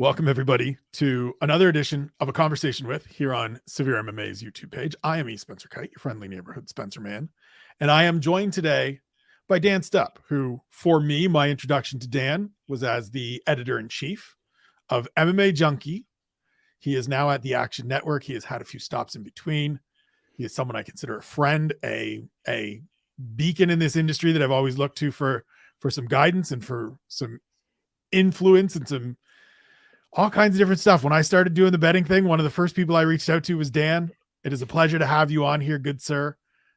Welcome, everybody, to another edition of A Conversation With here on SevereMMA's YouTube page. I am Spencer Kyte, your friendly neighborhood Spencer man, and I am joined today by Dan Stupp, who, for me, my introduction to Dan was as the editor-in-chief of MMA Junkie. He is now at the Action Network. He has had a few stops in between. He is someone I consider a friend, a beacon in this industry that I've always looked to for some guidance and for some influence and some all kinds of different stuff. When I started doing the betting thing, one of the first people I reached out to was Dan. It is a pleasure to have you on here, good sir.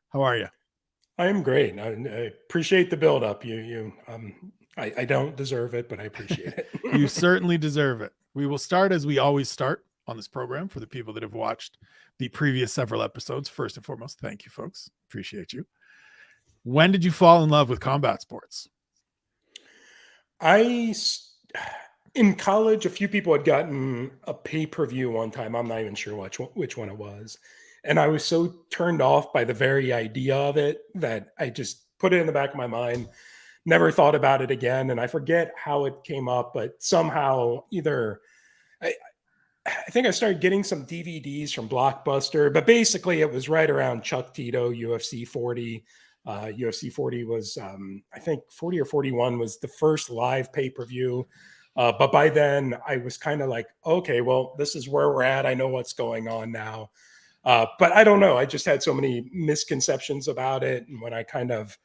How are you? I am great. I appreciate the build up. I don't deserve it, but I appreciate it. You certainly deserve it. We will start as we always start on this program for the people that have watched the previous several episodes. First and foremost, thank you, folks. Appreciate you. When did you fall in love with combat sports? In college, a few people had gotten a pay-per-view one time. I'm not even sure which one it was. And I was so turned off by the very idea of it that I just put it in the back of my mind, never thought about it again. And I forget how it came up, but somehow I think I started getting some DVDs from Blockbuster, but basically it was right around Chuck Tito, UFC 40. UFC 40 was, I think 40 or 41 was the first live pay-per-view. But by then I was kind of like, okay, well, this is where we're at. I know what's going on now. But I don't know. I just had so many misconceptions about it. And when I kind of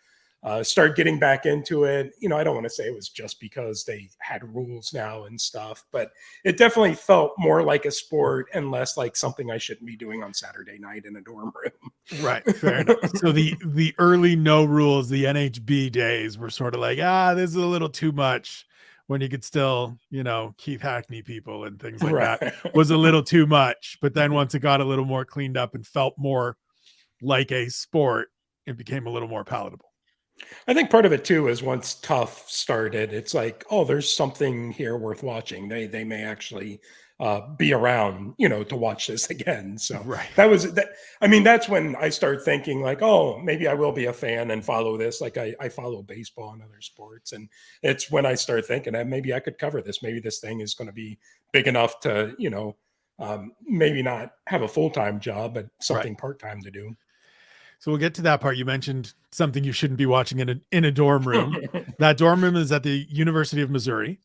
started getting back into it, I don't want to say it was just because they had rules now and stuff, but it definitely felt more like a sport and less like something I shouldn't be doing on Saturday night in a dorm room. Right. Fair enough. So the early no rules, the NHB days were sort of like, this is a little too much. When you could still, Keith Hackney people and things like Right. that was a little too much. But then once it got a little more cleaned up and felt more like a sport, it became a little more palatable. I think part of it too is once Tough started, it's like, oh, there's something here worth watching. They may actually be around, to watch this again. So right. That's when I start thinking like, oh, maybe I will be a fan and follow this. Like I follow baseball and other sports. And it's when I start thinking that maybe I could cover this. Maybe this thing is going to be big enough to, maybe not have a full-time job, but something part-time to do. So we'll get to that part. You mentioned something you shouldn't be watching in a dorm room. That dorm room is at the University of Missouri.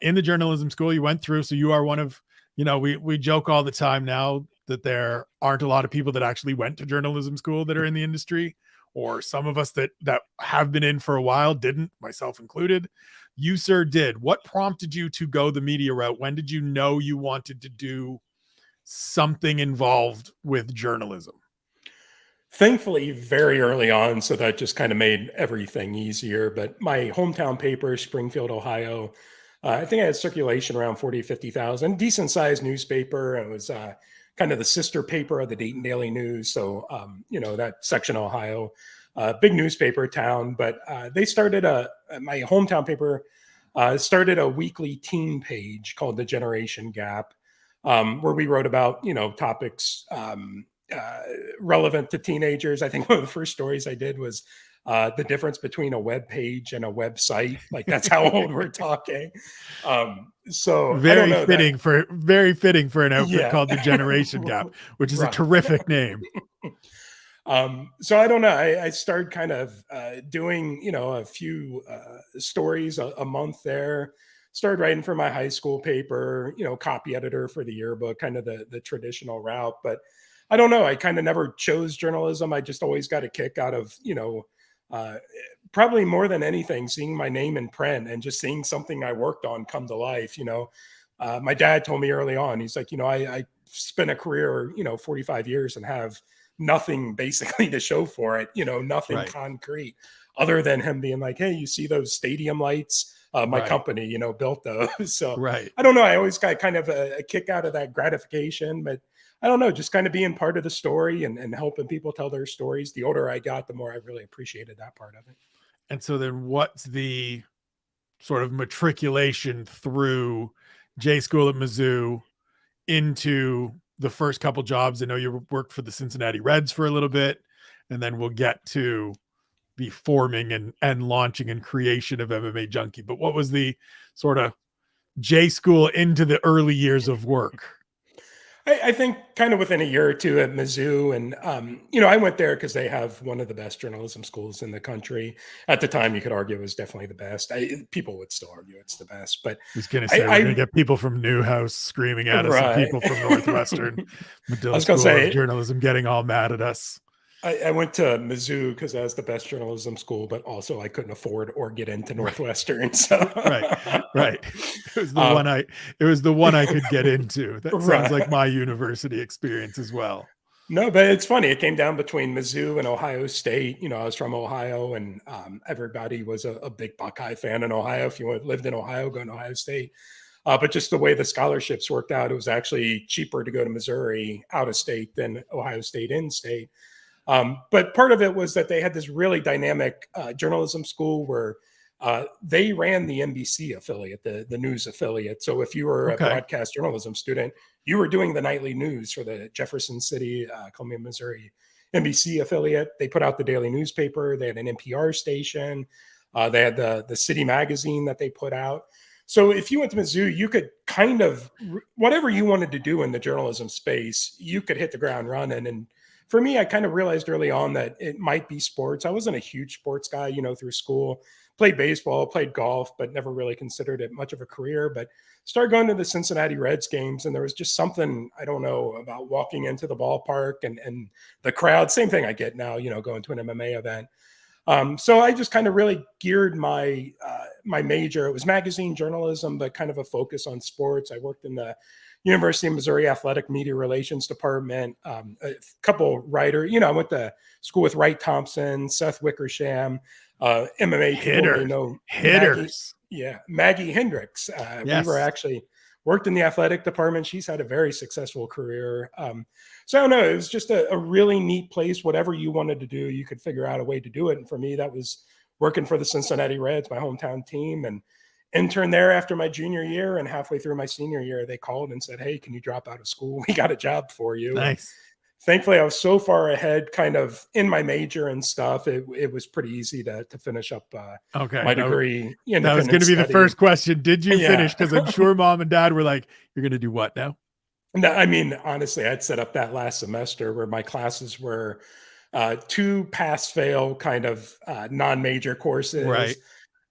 In the journalism school you went through. So you are one of, we joke all the time now that there aren't a lot of people that actually went to journalism school that are in the industry, or some of us that have been in for a while didn't, myself included. You, sir, did. What prompted you to go the media route? When did you know you wanted to do something involved with journalism? Thankfully, very early on, so that just kind of made everything easier. But my hometown paper, Springfield, Ohio, I think I had circulation around 40, 50,000, decent sized newspaper. It was kind of the sister paper of the Dayton Daily News. So, that section of Ohio, big newspaper town. But they started my hometown paper started a weekly teen page called The Generation Gap, where we wrote about, topics relevant to teenagers. I think one of the first stories I did was the difference between a web page and a website. Like that's how old we're talking. So very fitting for an outfit called The Generation Gap, which is a terrific name. So I don't know. I started kind of doing, a few stories a month there. Started writing for my high school paper, copy editor for the yearbook, kind of the traditional route. But I don't know. I kind of never chose journalism. I just always got a kick out of, probably more than anything, seeing my name in print and just seeing something I worked on come to life. My dad told me early on, he's like, I spent a career, 45 years and have nothing basically to show for it, nothing concrete other than him being like, hey, you see those stadium lights? My company, built those. So I don't know. I always got kind of a kick out of that gratification, but I don't know, just kind of being part of the story and helping people tell their stories. The older I got, the more I really appreciated that part of it. And so then what's the sort of matriculation through J School at Mizzou into the first couple jobs? I know you worked for the Cincinnati Reds for a little bit, and then we'll get to the forming and launching and creation of MMA Junkie. But what was the sort of J school into the early years of work? I think kind of within a year or two at Mizzou. And, I went there because they have one of the best journalism schools in the country. At the time, you could argue it was definitely the best. People would still argue it's the best. But I was going to say, we're going to get people from Newhouse screaming at us and right. people from Northwestern I Medill was going School to of say, Journalism getting all mad at us. I went to Mizzou because that was the best journalism school, but also I couldn't afford or get into Northwestern. So right. It was the one I could get into. That sounds like my university experience as well. No, but it's funny. It came down between Mizzou and Ohio State. I was from Ohio, and everybody was a big Buckeye fan in Ohio. If you lived in Ohio, go to Ohio State. But just the way the scholarships worked out, it was actually cheaper to go to Missouri out of state than Ohio State in state. But part of it was that they had this really dynamic journalism school where they ran the NBC affiliate, the news affiliate. So if you were a broadcast journalism student, you were doing the nightly news for the Jefferson City, Columbia, Missouri NBC affiliate. They put out the daily newspaper. They had an NPR station. They had the city magazine that they put out. So if you went to Mizzou, you could kind of, whatever you wanted to do in the journalism space, you could hit the ground running. And for me, I kind of realized early on that it might be sports. I wasn't a huge sports guy, through school. Played baseball, played golf, but never really considered it much of a career. But started going to the Cincinnati Reds games, and there was just something, I don't know, about walking into the ballpark and the crowd. Same thing I get now, going to an MMA event. So I just kind of really geared my my major. It was magazine journalism, but kind of a focus on sports. I worked in the University of Missouri Athletic Media Relations Department, a couple writers. I went to school with Wright Thompson, Seth Wickersham, MMA hitters. Maggie Hendricks. Yes. We were actually worked in the athletic department. She's had a very successful career. So I don't know. It was just a really neat place. Whatever you wanted to do, you could figure out a way to do it. And for me, that was working for the Cincinnati Reds, my hometown team, and interned there after my junior year. And halfway through my senior year, they called and said, "Hey, can you drop out of school? We got a job for you." Nice. Thankfully, I was so far ahead kind of in my major and stuff. It was pretty easy to finish up my degree. That was going to be the first question. Did you finish? Because I'm sure mom and dad were like, "You're going to do what now?" No, I mean, honestly, I'd set up that last semester where my classes were 2 pass-fail kind of non-major courses. Right.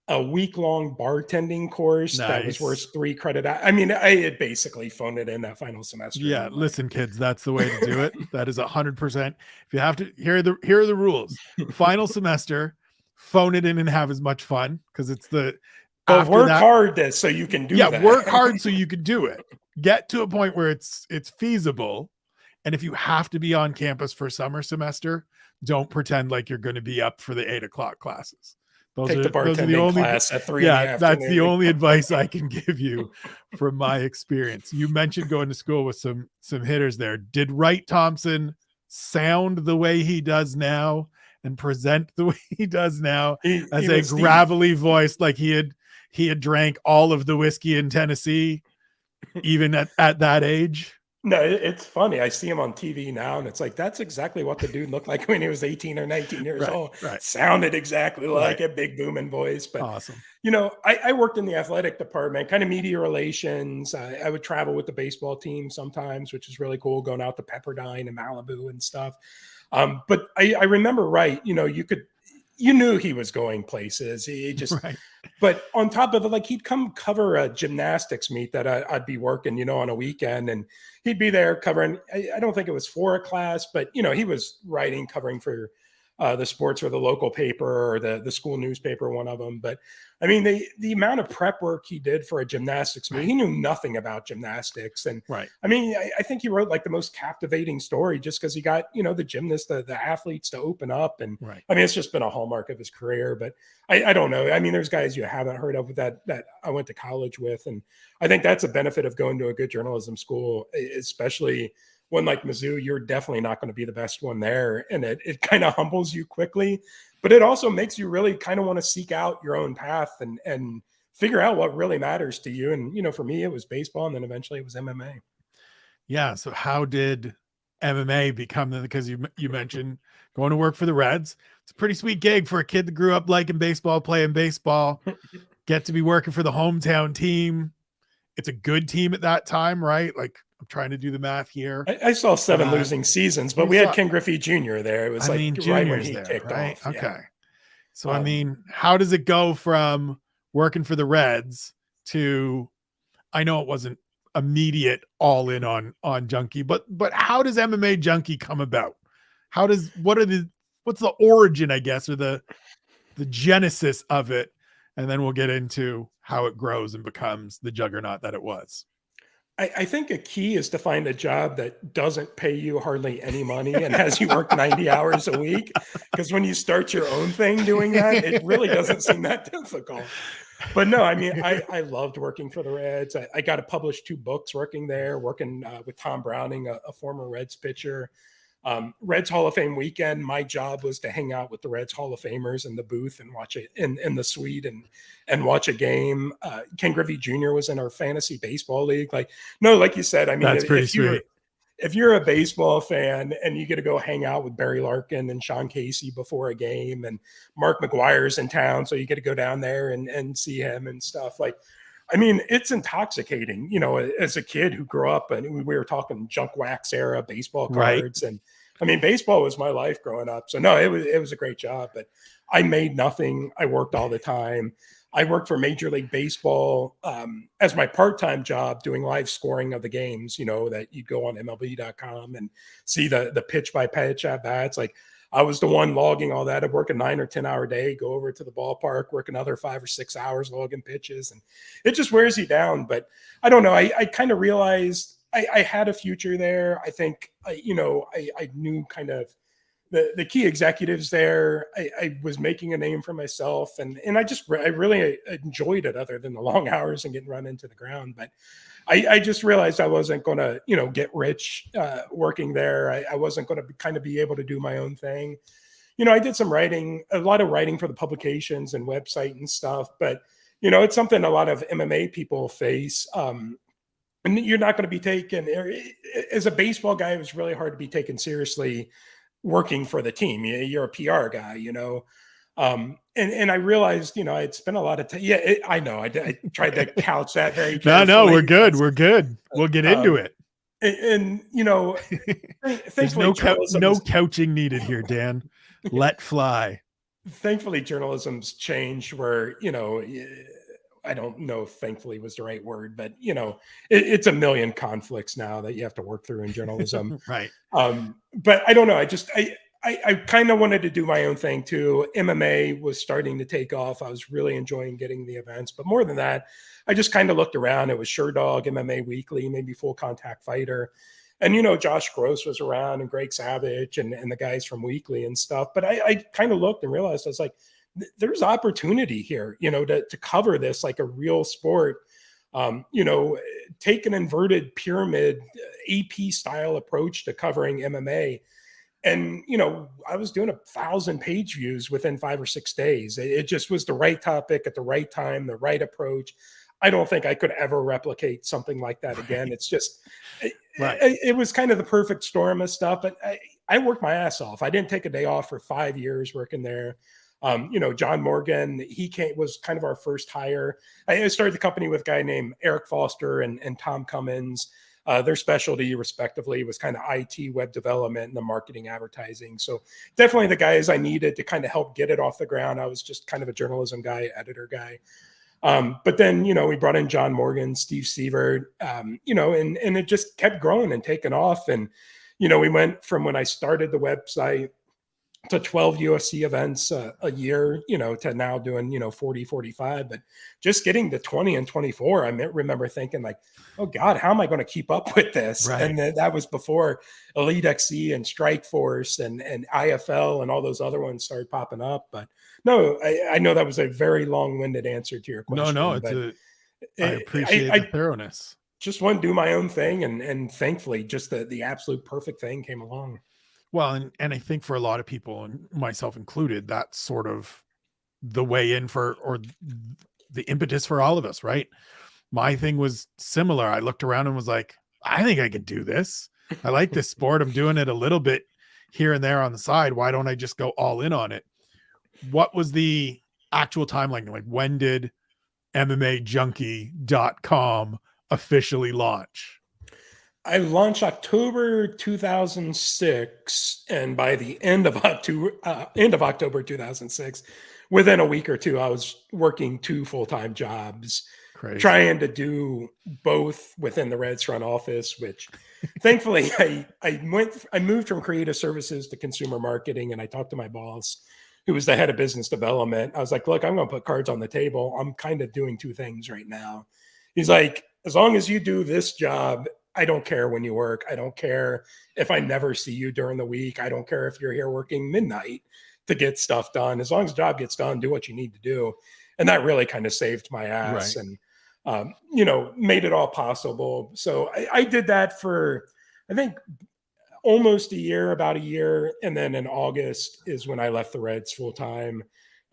A week-long bartending course that was worth 3 credit. I mean, I had basically phoned it in that final semester. Yeah, listen, kids, that's the way to do it. That is 100%. If you have to, here are the rules. Final semester, phone it in and have as much fun because it's the. But work hard so you can do that. Yeah, work hard so you can do it. Get to a point where it's feasible, and if you have to be on campus for summer semester, don't pretend like you're going to be up for the 8 o'clock classes. Take the bartending class at 3 Yeah, that's the only advice I can give you from my experience. You mentioned going to school with some hitters there. Did Wright Thompson sound the way he does now and present the way he does now as a gravelly voice, like he had drank all of the whiskey in Tennessee, even at that age? No, it's funny. I see him on TV now, and it's like, that's exactly what the dude looked like when he was 18 or 19 years old. Right. Sounded exactly like a big booming voice. But awesome. I worked in the athletic department, kind of media relations. I would travel with the baseball team sometimes, which is really cool, going out to Pepperdine and Malibu and stuff. But I remember, you knew he was going places. He just, but on top of it, like he'd come cover a gymnastics meet that I'd be working, on a weekend, and he'd be there covering. I don't think it was for a class, but he was covering for the sports or the local paper or the school newspaper, one of them. But I mean, the amount of prep work he did for a gymnastics meet, he knew nothing about gymnastics. And I mean, I think he wrote like the most captivating story just because he got, the gymnasts, the athletes to open up. And I mean, it's just been a hallmark of his career, but I don't know. I mean, there's guys you haven't heard of that I went to college with. And I think that's a benefit of going to a good journalism school, especially one like Mizzou. You're definitely not going to be the best one there. And it kind of humbles you quickly, but it also makes you really kind of want to seek out your own path and figure out what really matters to you. And, for me, it was baseball, and then eventually it was MMA. Yeah. So how did MMA become that? Because you mentioned going to work for the Reds. It's a pretty sweet gig for a kid that grew up liking baseball, playing baseball, get to be working for the hometown team. it's a good team at that time, right? Like I'm trying to do the math here. I saw 7 losing seasons, but we had Ken Griffey Jr. there. It was right when he kicked off. Okay. Yeah. So, I mean, how does it go from working for the Reds to, I know it wasn't immediate all in on Junkie, but how does MMA Junkie come about? What's the origin, I guess, or the genesis of it? And then we'll get into how it grows and becomes the juggernaut that it was. I think a key is to find a job that doesn't pay you hardly any money and has you work 90 hours a week. Because when you start your own thing doing that, it really doesn't seem that difficult. But no, I mean, I loved working for the Reds. I got to publish 2 books working there, working with Tom Browning, a former Reds pitcher. Reds Hall of Fame weekend, my job was to hang out with the Reds Hall of Famers in the booth and watch it in the suite and watch a game. Ken Griffey Jr. was in our fantasy baseball league. Like you said, I mean, that's pretty sweet. If you're a baseball fan and you get to go hang out with Barry Larkin and Sean Casey before a game, and Mark McGuire's in town, so you get to go down there and see him and stuff. Like, I mean, it's intoxicating, you know, as a kid who grew up, and we were talking junk wax era baseball cards. Right. And I mean, baseball was my life growing up. So no, it was a great job, but I made nothing. I worked all the time. I worked for Major League Baseball as my part-time job, doing live scoring of the games, you know, that you go on MLB.com and see the pitch by pitch at bats. Like, I was the one logging all that. I'd work a 9 or 10 hour day, go over to the ballpark, work another 5 or 6 hours logging pitches. And it just wears you down. But I don't know. I kind of realized I had a future there. I think, I knew kind of the key executives there. I was making a name for myself. And I really enjoyed it, other than the long hours and getting run into the ground. But I just realized I wasn't going to, get rich working there. I wasn't going to kind of be able to do my own thing. I did some writing, a lot of writing for the publications and website and stuff, but, it's something a lot of MMA people face. And you're not going to be taken, as a baseball guy, it was really hard to be taken seriously working for the team. You're a PR guy, and I realized, I'd spent a lot of time. Yeah, I know. I tried to couch that very carefully. No, we're good. We're good. We'll get into it. And there's no couching needed here, Dan. Let fly. Thankfully, journalism's changed where, I don't know if thankfully was the right word, but, it's a million conflicts now that you have to work through in journalism. Right. But I don't know. I kind of wanted to do my own thing too. MMA was starting to take off. I was really enjoying getting the events, but more than that, I just kind of looked around. It was SureDog, MMA Weekly, maybe Full Contact Fighter. And, Josh Gross was around, and Greg Savage and the guys from Weekly and stuff. But I kind of looked and realized, I was like, there's opportunity here, to cover this like a real sport. Take an inverted pyramid AP style approach to covering MMA. And, I was doing 1,000 page views within 5 or 6 days. It just was the right topic at the right time, the right approach. I don't think I could ever replicate something like that again. It's just, it was kind of the perfect storm of stuff, but I worked my ass off. I didn't take a day off for 5 years working there. John Morgan, was kind of our first hire. I started the company with a guy named Eric Foster and Tom Cummins. Their specialty, respectively, was kind of IT, web development, and the marketing advertising. So definitely the guys I needed to kind of help get it off the ground. I was just kind of a journalism guy, editor guy. But then, we brought in John Morgan, Steve Sievert, and it just kept growing and taking off. And, we went from when I started the website to 12 UFC events a year, to now doing, 40, 45, but just getting to 20 and 24, I remember thinking like, oh God, how am I going to keep up with this? Right. And that was before Elite XC and Strike Force and IFL and all those other ones started popping up. But no, I know that was a very long-winded answer to your question. No, I appreciate the thoroughness. Just want to do my own thing. And thankfully just the absolute perfect thing came along. Well, and I think for a lot of people, and myself included, that's sort of the way in or the impetus for all of us, right? My thing was similar. I looked around and was like, I think I could do this. I like this sport. I'm doing it a little bit here and there on the side. Why don't I just go all in on it? What was the actual timeline? Like, when did MMAJunkie.com officially launch? I launched October 2006, and by the end of October 2006, within a week or two, I was working 2 full-time jobs, trying to do both within the Reds front office. Which, thankfully, I moved from creative services to consumer marketing, and I talked to my boss, who was the head of business development. I was like, "Look, I'm going to put cards on the table. I'm kind of doing 2 things right now." He's like, "As long as you do this job, I don't care when you work. I don't care if I never see you during the week. I don't care if you're here working midnight to get stuff done. As long as the job gets done, do what you need to do." And that really kind of saved my ass and, made it all possible. So I did that for, I think, almost about a year. And then in August is when I left the Reds full time,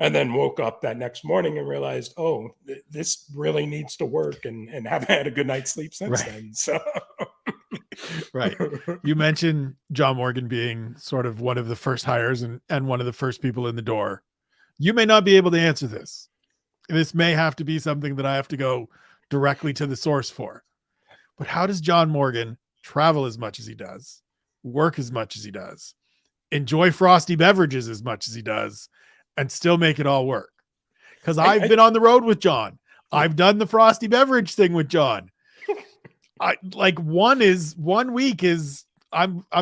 and then woke up that next morning and realized, oh, this really needs to work, and haven't had a good night's sleep since then. So, right. You mentioned John Morgan being sort of one of the first hires and one of the first people in the door. You may not be able to answer this. This may have to be something that I have to go directly to the source for. But how does John Morgan travel as much as he does, work as much as he does, enjoy frosty beverages as much as he does, and still make it all work? Because I've been on the road with John. I've done the frosty beverage thing with John. I'm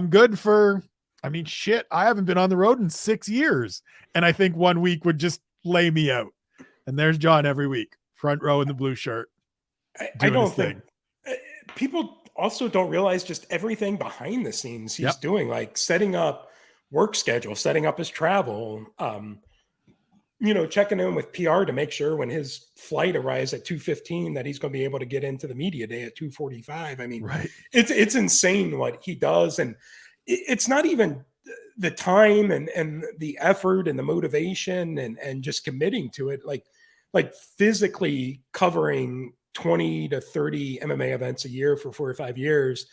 good for, I haven't been on the road in 6 years. And I think 1 week would just lay me out. And there's John every week, front row in the blue shirt. I don't think people also don't realize just everything behind the scenes he's doing, like setting up work schedule, setting up his travel, checking in with PR to make sure when his flight arrives at 2:15 that he's going to be able to get into the media day at 2:45. It's insane what he does. And it's not even the time and the effort and the motivation and just committing to it. Like physically covering 20 to 30 MMA events a year for 4 or 5 years,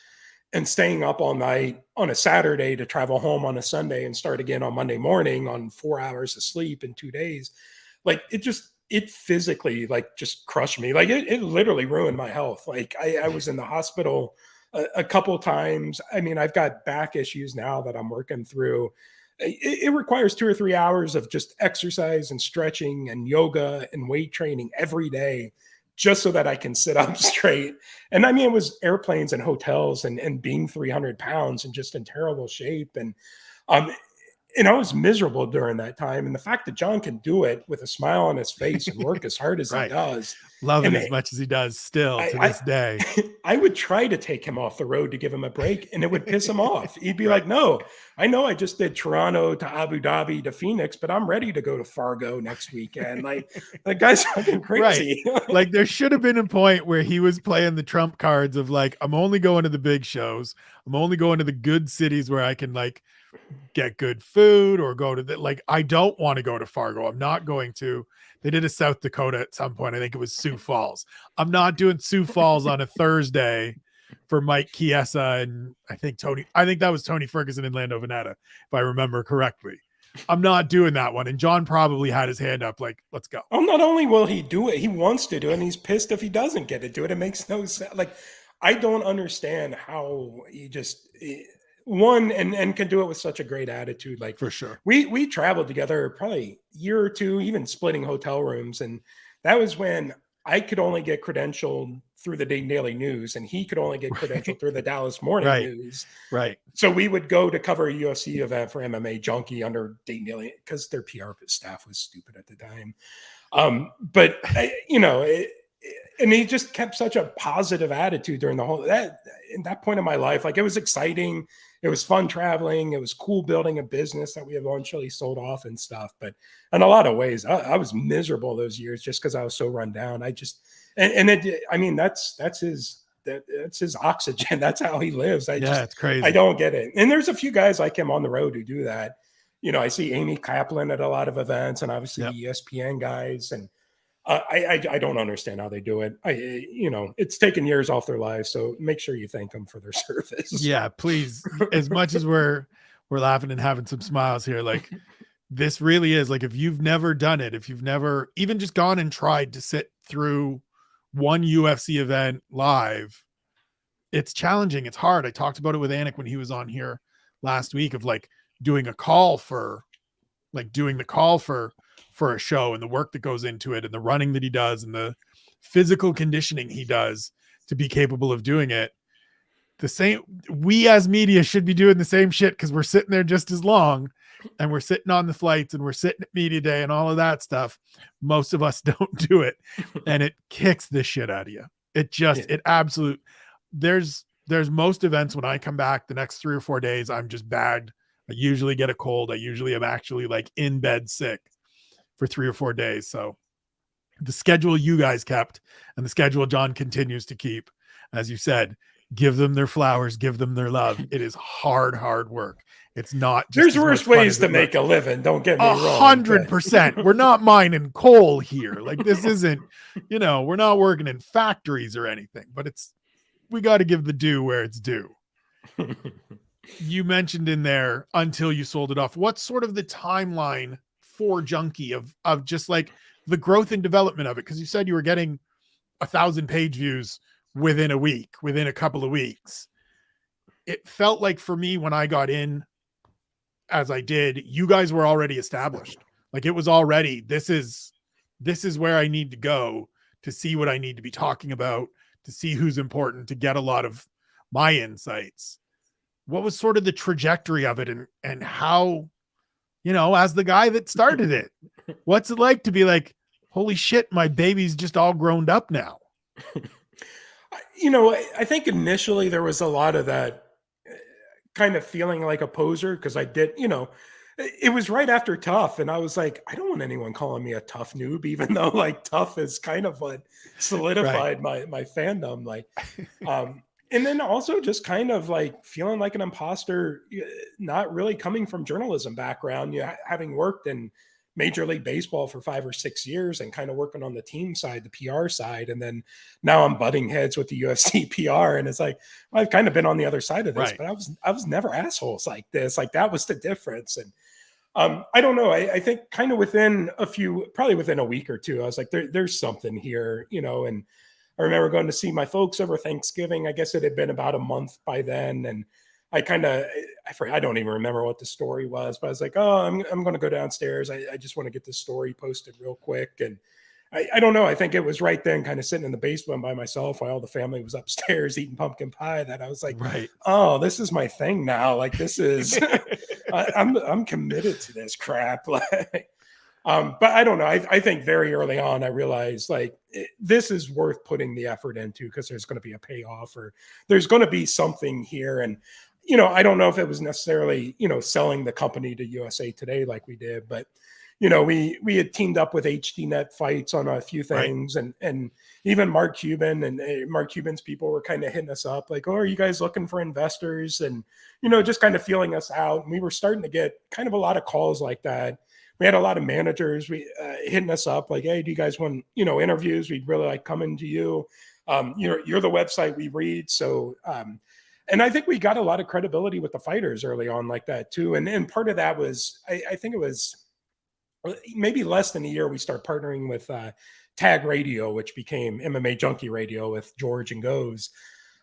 and staying up all night on a Saturday to travel home on a Sunday and start again on Monday morning on 4 hours of sleep in 2 days. Like it physically just crushed me. Like it literally ruined my health. Like I was in the hospital a couple of times. I've got back issues now that I'm working through. It requires 2 or 3 hours of just exercise and stretching and yoga and weight training every day, just so that I can sit up straight. And it was airplanes and hotels and being 300 pounds and just in terrible shape. And I was miserable during that time. And the fact that John can do it with a smile on his face and work as hard as he does. Love it as much as he does still to this day. I would try to take him off the road to give him a break, and it would piss him off. He'd be like, "No, I know I just did Toronto to Abu Dhabi to Phoenix, but I'm ready to go to Fargo next weekend." Like, that guy's fucking crazy. Right. Like, there should have been a point where he was playing the trump cards of like, I'm only going to the big shows. I'm only going to the good cities where I can get good food, or go to I don't want to go to Fargo. I'm not going to. They did a South Dakota at some point. I think it was Sioux Falls. I'm not doing Sioux Falls on a Thursday for Mike Chiesa and I think that was Tony Ferguson and Lando Veneta, if I remember correctly. I'm not doing that one. And John probably had his hand up like, let's go. Oh, not only will he do it, he wants to do it, and he's pissed if he doesn't get to do it. It makes no sense. Like, I don't understand how he just and can do it with such a great attitude. Like, for sure. We traveled together probably a year or two, even splitting hotel rooms. And that was when I could only get credentialed through the Dayton Daily News, and he could only get credentialed through the Dallas Morning News. Right. So we would go to cover a UFC event for MMA Junkie under Dayton Daily, because their PR staff was stupid at the time. But and he just kept such a positive attitude during the whole in that point of my life. Like, it was exciting. It was fun traveling. It was cool building a business that we eventually sold off and stuff. But in a lot of ways, I was miserable those years just because I was so run down. That's his oxygen. That's how he lives. It's crazy. I don't get it. And there's a few guys like him on the road who do that. I see Amy Kaplan at a lot of events, and obviously the ESPN guys. And I don't understand how they do it. It's taken years off their lives, so make sure you thank them for their service. Yeah, please. As much as we're laughing and having some smiles here, like, this really is, like, if you've never done it, if you've never even just gone and tried to sit through one UFC event live, it's challenging. It's hard. I talked about it with Anik when he was on here last week, of like doing the call for a show, and the work that goes into it, and the running that he does, and the physical conditioning he does to be capable of doing it. The same, we as media should be doing the same shit, because we're sitting there just as long, and we're sitting on the flights, and we're sitting at media day and all of that stuff. Most of us don't do it, and it kicks the shit out of you. It just, there's most events when I come back the next 3 or 4 days, I'm just bagged. I usually get a cold. I usually am actually like in bed sick for 3 or 4 days. So the schedule you guys kept, and the schedule John continues to keep, as you said, give them their flowers, give them their love. It is hard work. It's not just, there's worse ways to make a living. Don't get me wrong. 100%. We're not mining coal here. Like, this isn't, we're not working in factories or anything, but we got to give the due where it's due. You mentioned in there, until you sold it off. What's sort of the timeline for Junkie of just like the growth and development of it? Because you said you were getting 1,000 page views within a couple of weeks. It felt like, for me, when I got in, as I did, you guys were already established. Like, it was already, this is where I need to go to see what I need to be talking about, to see who's important, to get a lot of my insights. What was sort of the trajectory of it, and how, as the guy that started it, what's it like to be like, holy shit, my baby's just all grown up now? I think initially there was a lot of that kind of feeling like a poser, because I did, it was right after Tough, and I was like, I don't want anyone calling me a tough noob, even though like Tough is kind of what solidified my fandom. Like, and then also just kind of like feeling like an imposter, not really coming from journalism background, having worked in Major League Baseball for 5 or 6 years and kind of working on the team side, the PR side. And then now I'm butting heads with the UFC PR. And it's like, I've kind of been on the other side of this, but I was never assholes like this. Like, that was the difference. And I don't know. I think kind of probably within a week or two, I was like, there's something here, and I remember going to see my folks over Thanksgiving. I guess it had been about a month by then. And I don't even remember what the story was, but I was like, oh, I'm going to go downstairs. I just want to get this story posted real quick. And I don't know. I think it was right then, kind of sitting in the basement by myself while all the family was upstairs eating pumpkin pie, that I was like, oh, this is my thing now. Like, this is, I'm committed to this crap. Like, but I don't know. I think very early on, I realized like this is worth putting the effort into, because there's going to be a payoff, or there's going to be something here. And, I don't know if it was necessarily, selling the company to USA Today like we did, but, we had teamed up with HDNet Fights on a few things, and even Mark Cuban and Mark Cuban's people were kind of hitting us up like, oh, are you guys looking for investors? And, just kind of feeling us out. And we were starting to get kind of a lot of calls like that. We had a lot of managers hitting us up like, hey, do you guys want, interviews? We'd really like coming to you. You're the website we read. So, and I think we got a lot of credibility with the fighters early on like that too. And part of that was, I think it was maybe less than a year, we started partnering with Tag Radio, which became MMA Junkie Radio with George and Goes.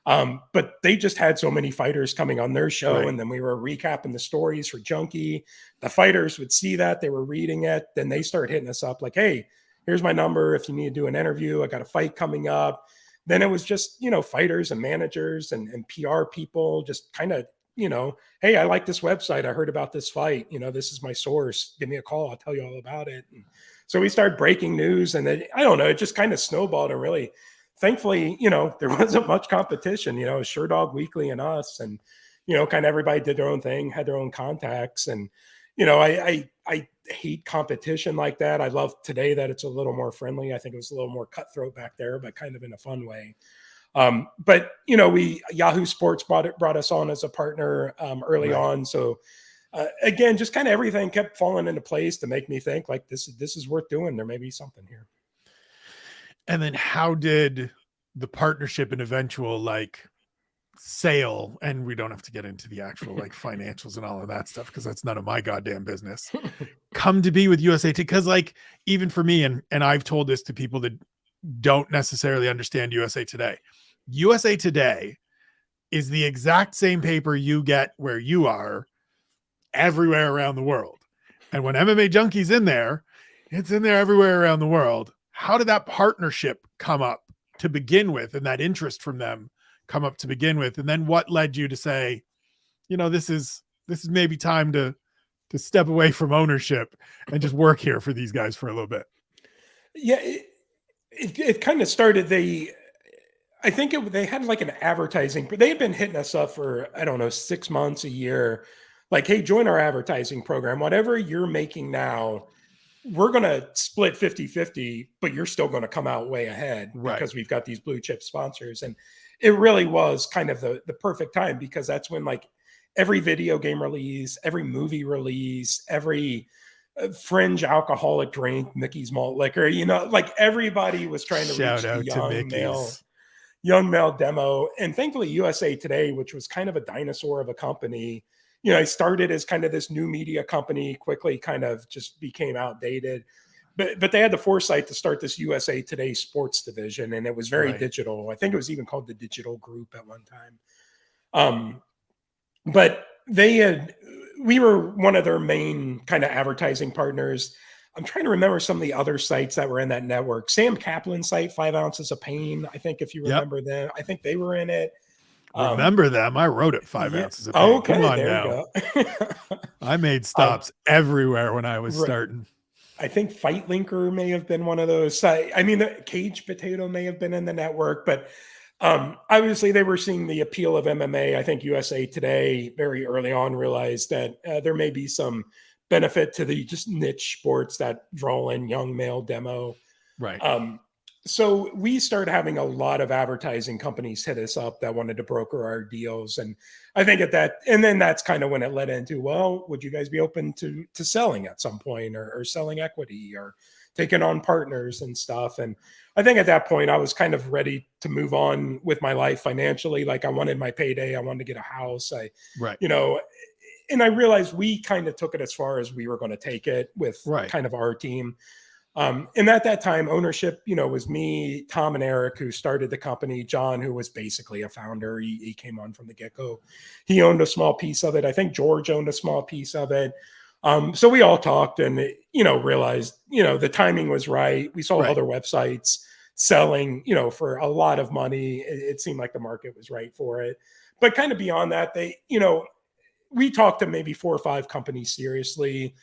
But they just had so many fighters coming on their show. And then we were recapping the stories for Junkie. The fighters would see that, they were reading it. Then they started hitting us up like, hey, here's my number if you need to do an interview. I got a fight coming up. Then it was just, fighters and managers and PR people just kind of, hey, I like this website. I heard about this fight. This is my source. Give me a call. I'll tell you all about it. And so we started breaking news, and then, I don't know, it just kind of snowballed. And really, thankfully, there wasn't much competition, Sure Dog Weekly and us, and, kind of everybody did their own thing, had their own contacts. And, I hate competition like that. I love today that it's a little more friendly. I think it was a little more cutthroat back there, but kind of in a fun way. But Yahoo Sports brought us on as a partner early on. So again, just kind of everything kept falling into place to make me think like this is worth doing. There may be something here. And then how did the partnership and eventual like sale, and we don't have to get into the actual like financials and all of that stuff, because that's none of my goddamn business, come to be with USA Today? Because like, even for me, and I've told this to people that don't necessarily understand USA Today. USA Today is the exact same paper you get where you are everywhere around the world. And when MMA Junkie's in there, it's in there everywhere around the world. How did that partnership come up to begin with, and that interest from them come up to begin with? And then what led you to say, this is maybe time to step away from ownership and just work here for these guys for a little bit? Yeah, it kind of started. They had like an advertising, but they had been hitting us up for, I don't know, 6 months, a year. Like, hey, join our advertising program. Whatever you're making now, we're going to split 50-50, but you're still going to come out way ahead because we've got these blue chip sponsors. And it really was kind of the perfect time, because that's when like every video game release, every movie release, every fringe alcoholic drink, Mickey's malt liquor, like everybody was trying to reach the young male demo. And thankfully USA Today, which was kind of a dinosaur of a company, I started as kind of this new media company, quickly kind of just became outdated, but they had the foresight to start this USA Today sports division, and it was very digital. I think it was even called the Digital Group at one time. But we were one of their main kind of advertising partners. I'm trying to remember some of the other sites that were in that network. Sam Kaplan's site, 5 Ounces of Pain. I think if you remember them, I think they were in it. Remember them? I wrote it. 5 Ounces of Pain. Okay, come on, there now. You go. I made stops everywhere when I was starting. I think Fight Linker may have been one of those. I mean, the Cage Potato may have been in the network, but obviously they were seeing the appeal of MMA. I think USA Today very early on realized that there may be some benefit to the just niche sports that draw in young male demo. Right. So we started having a lot of advertising companies hit us up that wanted to broker our deals. And I think and then that's kind of when it led into, well, would you guys be open to selling at some point, or selling equity, or taking on partners and stuff? And I think at that point I was kind of ready to move on with my life financially. Like, I wanted my payday. I wanted to get a house. And I realized we kind of took it as far as we were going to take it with kind of our team. And at that time, ownership, was me, Tom, and Eric, who started the company. John, who was basically a founder, he came on from the get-go. He owned a small piece of it. I think George owned a small piece of it. So we all talked and, realized, the timing was right. We saw other websites selling, for a lot of money. It seemed like the market was right for it. But kind of beyond that, we talked to maybe 4 or 5 companies seriously.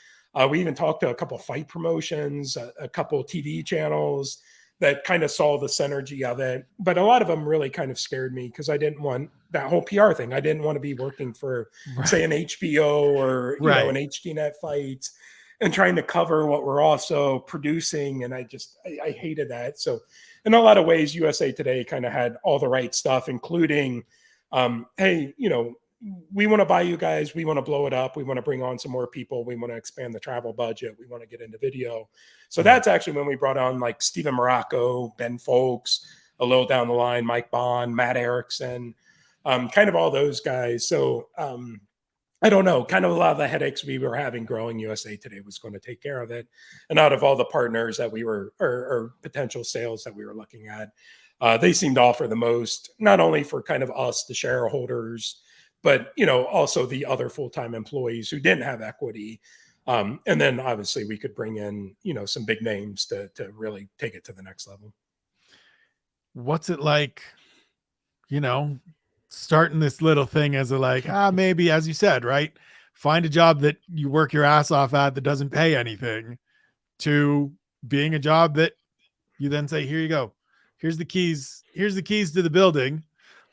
We even talked to a couple of fight promotions, a couple of TV channels that kind of saw the synergy of it. But a lot of them really kind of scared me, because I didn't want that whole PR thing. I didn't want to be working for, say, an HBO or an HDNet Fights and trying to cover what we're also producing. And I hated that. So in a lot of ways, USA Today kind of had all the right stuff, including, hey, we want to buy you guys. We want to blow it up. We want to bring on some more people. We want to expand the travel budget. We want to get into video. So that's actually when we brought on like Steven Morocco, Ben Folks, a little down the line, Mike Bond, Matt Erickson, kind of all those guys. So I don't know, kind of a lot of the headaches we were having growing USA Today was going to take care of it. And out of all the partners that we were, or potential sales that we were looking at, they seemed to offer the most, not only for kind of us, the shareholders, but, also the other full-time employees who didn't have equity. And then obviously we could bring in, some big names to really take it to the next level. What's it like, starting this little thing as maybe, as you said, right, find a job that you work your ass off at that doesn't pay anything, to being a job that you then say, here you go. Here's the keys to the building.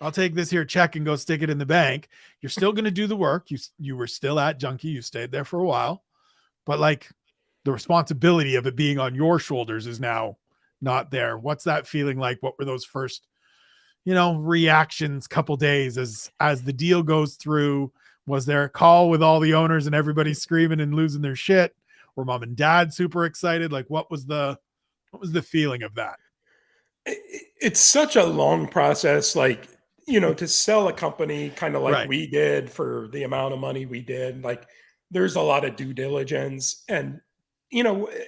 I'll take this here check and go stick it in the bank. You're still going to do the work. You were still at Junkie. You stayed there for a while, but like the responsibility of it being on your shoulders is now not there. What's that feeling like? What were those first, reactions, couple days as the deal goes through? Was there a call with all the owners and everybody screaming and losing their shit? Were mom and dad super excited? Like, what was the feeling of that? It's such a long process. Like, to sell a company kind of like we did for the amount of money we did, like there's a lot of due diligence. And,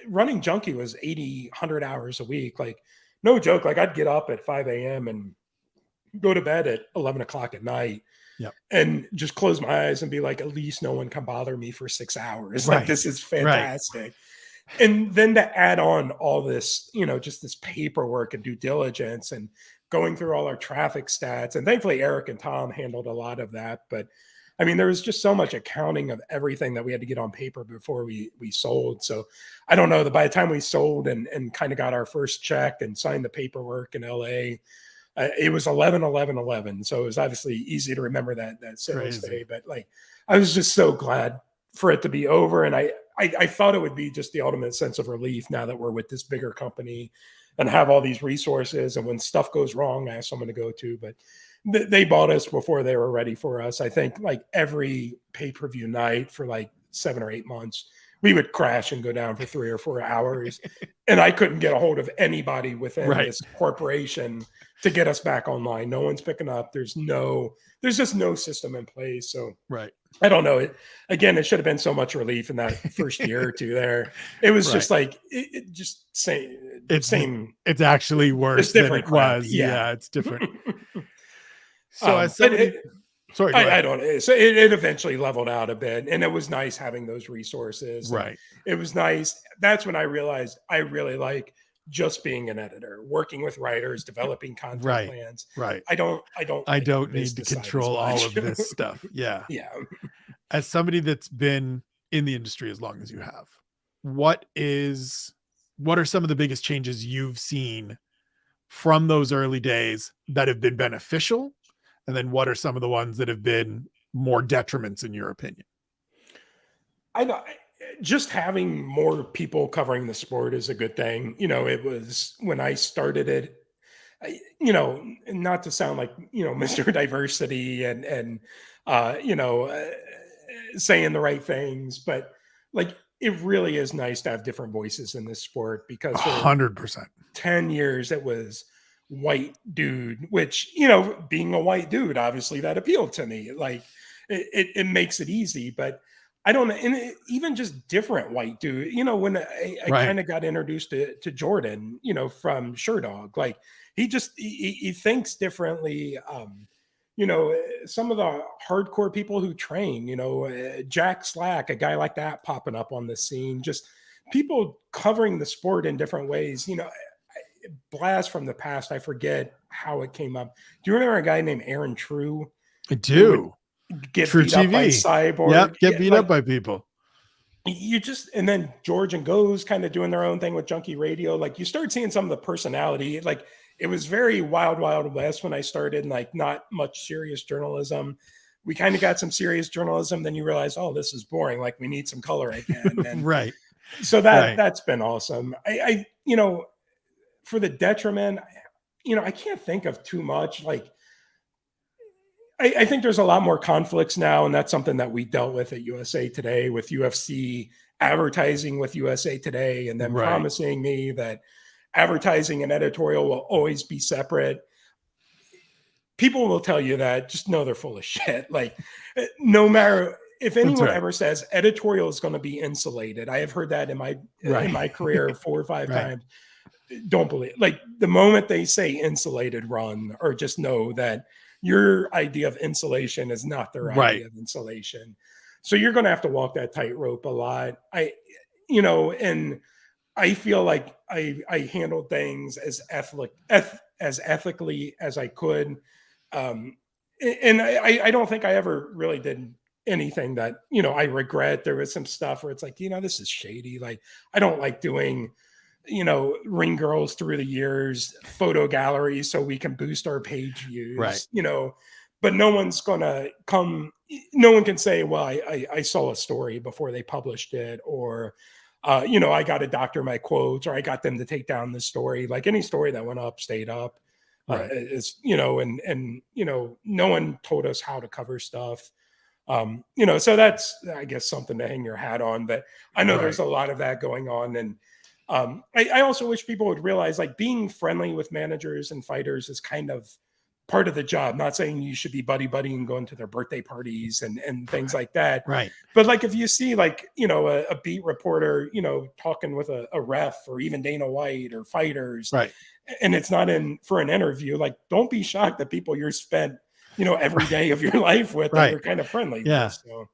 running Junkie was 80, 100 hours a week. Like no joke. Like I'd get up at 5 a.m. and go to bed at 11 o'clock at night. Yep. And just close my eyes and be like, at least no one can bother me for 6 hours. Right. Like this is fantastic. Right. And then to add on all this, just this paperwork and due diligence and going through all our traffic stats. And thankfully Eric and Tom handled a lot of that. But I mean, there was just so much accounting of everything that we had to get on paper before we sold. So I don't know that by the time we sold and kind of got our first check and signed the paperwork in LA, it was 11/11/11. So it was obviously easy to remember that sales day, but like, I was just so glad for it to be over. And I thought it would be just the ultimate sense of relief now that we're with this bigger company and have all these resources. And when stuff goes wrong, I have someone to go to, but they bought us before they were ready for us. I think like every pay-per-view night for like 7 or 8 months, we would crash and go down for 3 or 4 hours. And I couldn't get a hold of anybody within this corporation to get us back online. No one's picking up. There's just no system in place. So I don't know. It should have been so much relief in that first year or two there. It was just like, it's actually worse than it was. Yeah, it's different. So as somebody, sorry, I don't know. So it eventually leveled out a bit, and it was nice having those resources. Right. It was nice. That's when I realized I really like just being an editor, working with writers, developing content plans. Right. I don't need to control all of this stuff. Yeah. Yeah. As somebody that's been in the industry as long as you have, what are some of the biggest changes you've seen from those early days that have been beneficial? And then what are some of the ones that have been more detriments in your opinion? I know just having more people covering the sport is a good thing. It was when I started it, not to sound like, Mr. Diversity and saying the right things, but like, it really is nice to have different voices in this sport because 100%, 10 years, it was white dude, which, being a white dude, obviously that appealed to me. Like it makes it easy, but I don't know. And even just different white dude, when I kind of got introduced to Jordan, from Sherdog, like he thinks differently. Some of the hardcore people who train, Jack Slack, a guy like that popping up on the scene, just people covering the sport in different ways, blast from the past. I forget how it came up. Do you remember a guy named Aaron True? I do. Get True beat TV. Up by Cyborg. Yep, get beat up by people. And then George and Go's kind of doing their own thing with Junkie Radio. Like you start seeing some of the personality. Like it was very wild, wild west when I started, and like not much serious journalism. We kind of got some serious journalism. Then you realize, oh, this is boring. Like we need some color again. And right. So that's been awesome. I for the detriment, I can't think of too much. Like, I think there's a lot more conflicts now, and that's something that we dealt with at USA Today with UFC advertising with USA Today, and then promising me that advertising and editorial will always be separate. People will tell you that, just know they're full of shit. Like, no matter if anyone ever says editorial is going to be insulated, I have heard that in my career 4 or 5 times. Don't believe it. Like the moment they say insulated, run, or just know that your idea of insulation is not their idea of insulation. So you're going to have to walk that tightrope a lot. And I feel like I handled things as ethically as I could. And I don't think I ever really did anything that, I regret. There was some stuff where it's like, this is shady. Like, I don't like doing, ring girls through the years, photo galleries, so we can boost our page views, but no one's going to come. No one can say, well, I saw a story before they published it, or, I got to doctor my quotes, or I got them to take down the story. Like any story that went up stayed up. And no one told us how to cover stuff. So that's, I guess, something to hang your hat on, but I know there's a lot of that going on. And I also wish people would realize, like, being friendly with managers and fighters is kind of part of the job. Not saying you should be buddy and going to their birthday parties and things like that. Right. But like, if you see like, a beat reporter, talking with a ref, or even Dana White or fighters, and it's not in for an interview, like, don't be shocked that people you're spent, every day of your life with, that you're kind of friendly with. So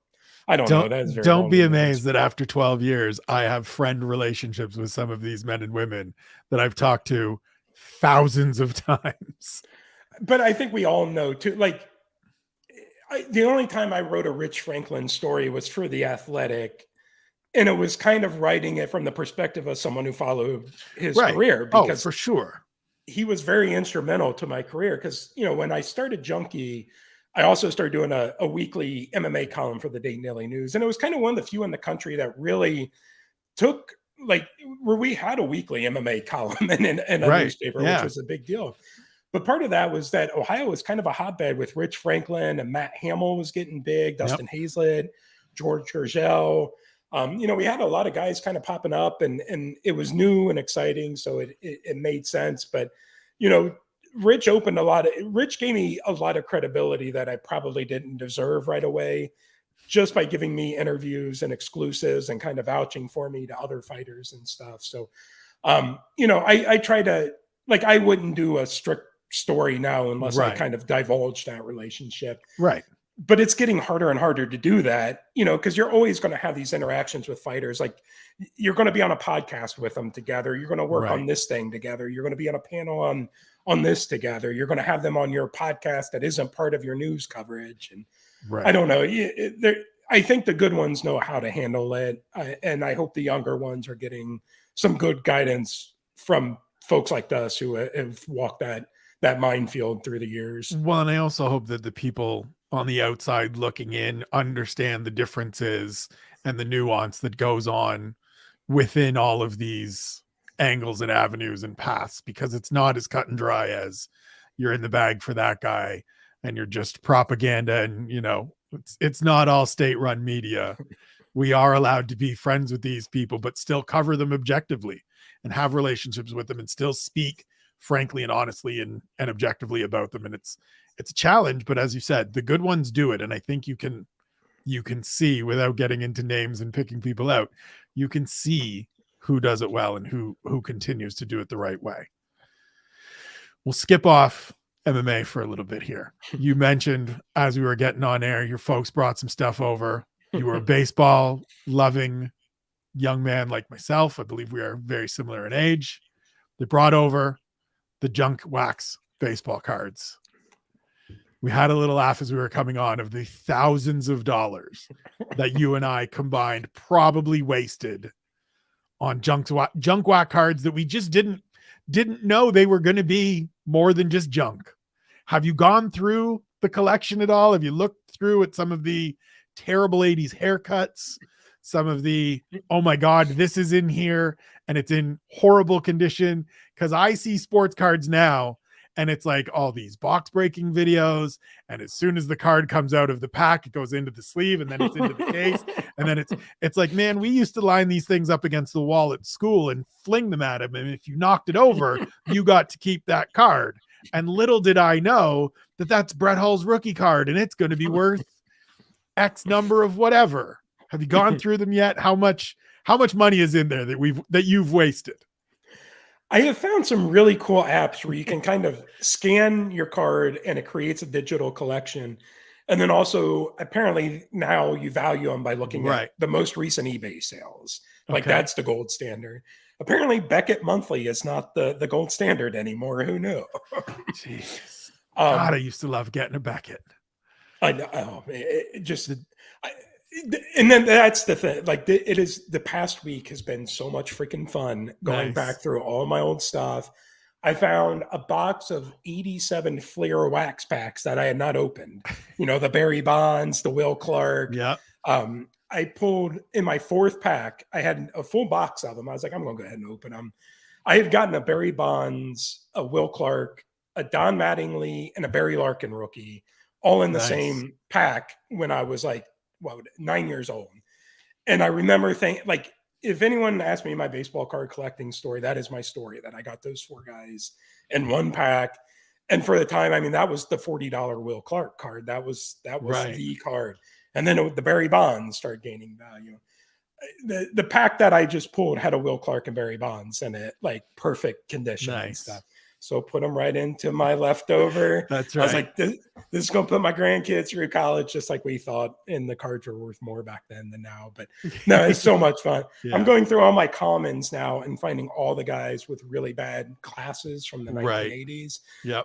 I don't know. That is very don't be amazed that after 12 years, I have friend relationships with some of these men and women that I've talked to thousands of times. But I think we all know too, like, the only time I wrote a Rich Franklin story was for The Athletic. And it was kind of writing it from the perspective of someone who followed his career, because for sure, he was very instrumental to my career. Because, when I started Junkie, I also started doing a weekly MMA column for the Dayton Daily News. And it was kind of one of the few in the country that really took, like, where we had a weekly MMA column in a newspaper, which was a big deal. But part of that was that Ohio was kind of a hotbed with Rich Franklin, and Matt Hamill was getting big, Dustin Hazlett, George Urgell. We had a lot of guys kind of popping up, and it was new and exciting. So it made sense. But, Rich gave me a lot of credibility that I probably didn't deserve right away, just by giving me interviews and exclusives and kind of vouching for me to other fighters and stuff. So, I try to, like, I wouldn't do a strict story now unless I kind of divulge that relationship. Right. But it's getting harder and harder to do that, because you're always going to have these interactions with fighters. Like, you're going to be on a podcast with them together. You're going to work on this thing together. You're going to be on a panel on this together. You're going to have them on your podcast that isn't part of your news coverage. And I don't know. I think the good ones know how to handle it. And I hope the younger ones are getting some good guidance from folks like us who have walked that minefield through the years. Well, and I also hope that the people on the outside looking in understand the differences and the nuance that goes on within all of these angles and avenues and paths, because it's not as cut and dry as you're in the bag for that guy and you're just propaganda. And, it's not all state-run media. We are allowed to be friends with these people, but still cover them objectively and have relationships with them and still speak frankly and honestly and objectively about them. And it's a challenge, but as you said, the good ones do it. And I think you can see, without getting into names and picking people out, you can see who does it well and who continues to do it the right way. We'll skip off MMA for a little bit here. You mentioned, as we were getting on air, your folks brought some stuff over. You were a baseball loving young man like myself. I believe we are very similar in age. They brought over the junk wax baseball cards. We had a little laugh as we were coming on of the thousands of dollars that you and I combined probably wasted on junk wax cards that we just didn't know they were going to be more than just junk. Have you gone through the collection at all? Have you looked through at some of the terrible 80s haircuts, some of the, oh my God, this is in here and it's in horrible condition? Because I see sports cards now and it's like all these box breaking videos. And as soon as the card comes out of the pack, it goes into the sleeve and then it's into the case. And then it's like, man, we used to line these things up against the wall at school and fling them at him. And if you knocked it over, you got to keep that card. And little did I know that that's Brett Hull's rookie card and it's going to be worth X number of whatever. Have you gone through them yet? How much money is in there that you've wasted? I have found some really cool apps where you can kind of scan your card and it creates a digital collection. And then also, apparently now you value them by looking at the most recent eBay sales. Like that's the gold standard. Apparently Beckett Monthly is not the gold standard anymore. Who knew? Jeez. God, I used to love getting a Beckett. I know. And then that's the thing. Like it is, the past week has been so much freaking fun going back through all my old stuff. I found a box of 87 Fleer wax packs that I had not opened. The Barry Bonds, the Will Clark. Yeah. I pulled in my fourth pack. I had a full box of them. I was like, I'm going to go ahead and open them. I had gotten a Barry Bonds, a Will Clark, a Don Mattingly, and a Barry Larkin rookie, all in the same pack when I was like, 9 years old. And I remember thinking, like, if anyone asked me my baseball card collecting story, that is my story, that I got those four guys in one pack. And for the time, I mean, that was the $40 Will Clark card. That was the card. And then the Barry Bonds started gaining value. The pack that I just pulled had a Will Clark and Barry Bonds in it, like perfect condition and stuff. So put them right into my leftover. That's right. I was like, this is going to put my grandkids through college, just like we thought. And the cards were worth more back then than now. But no, it's so much fun. Yeah. I'm going through all my commons now and finding all the guys with really bad classes from the 1980s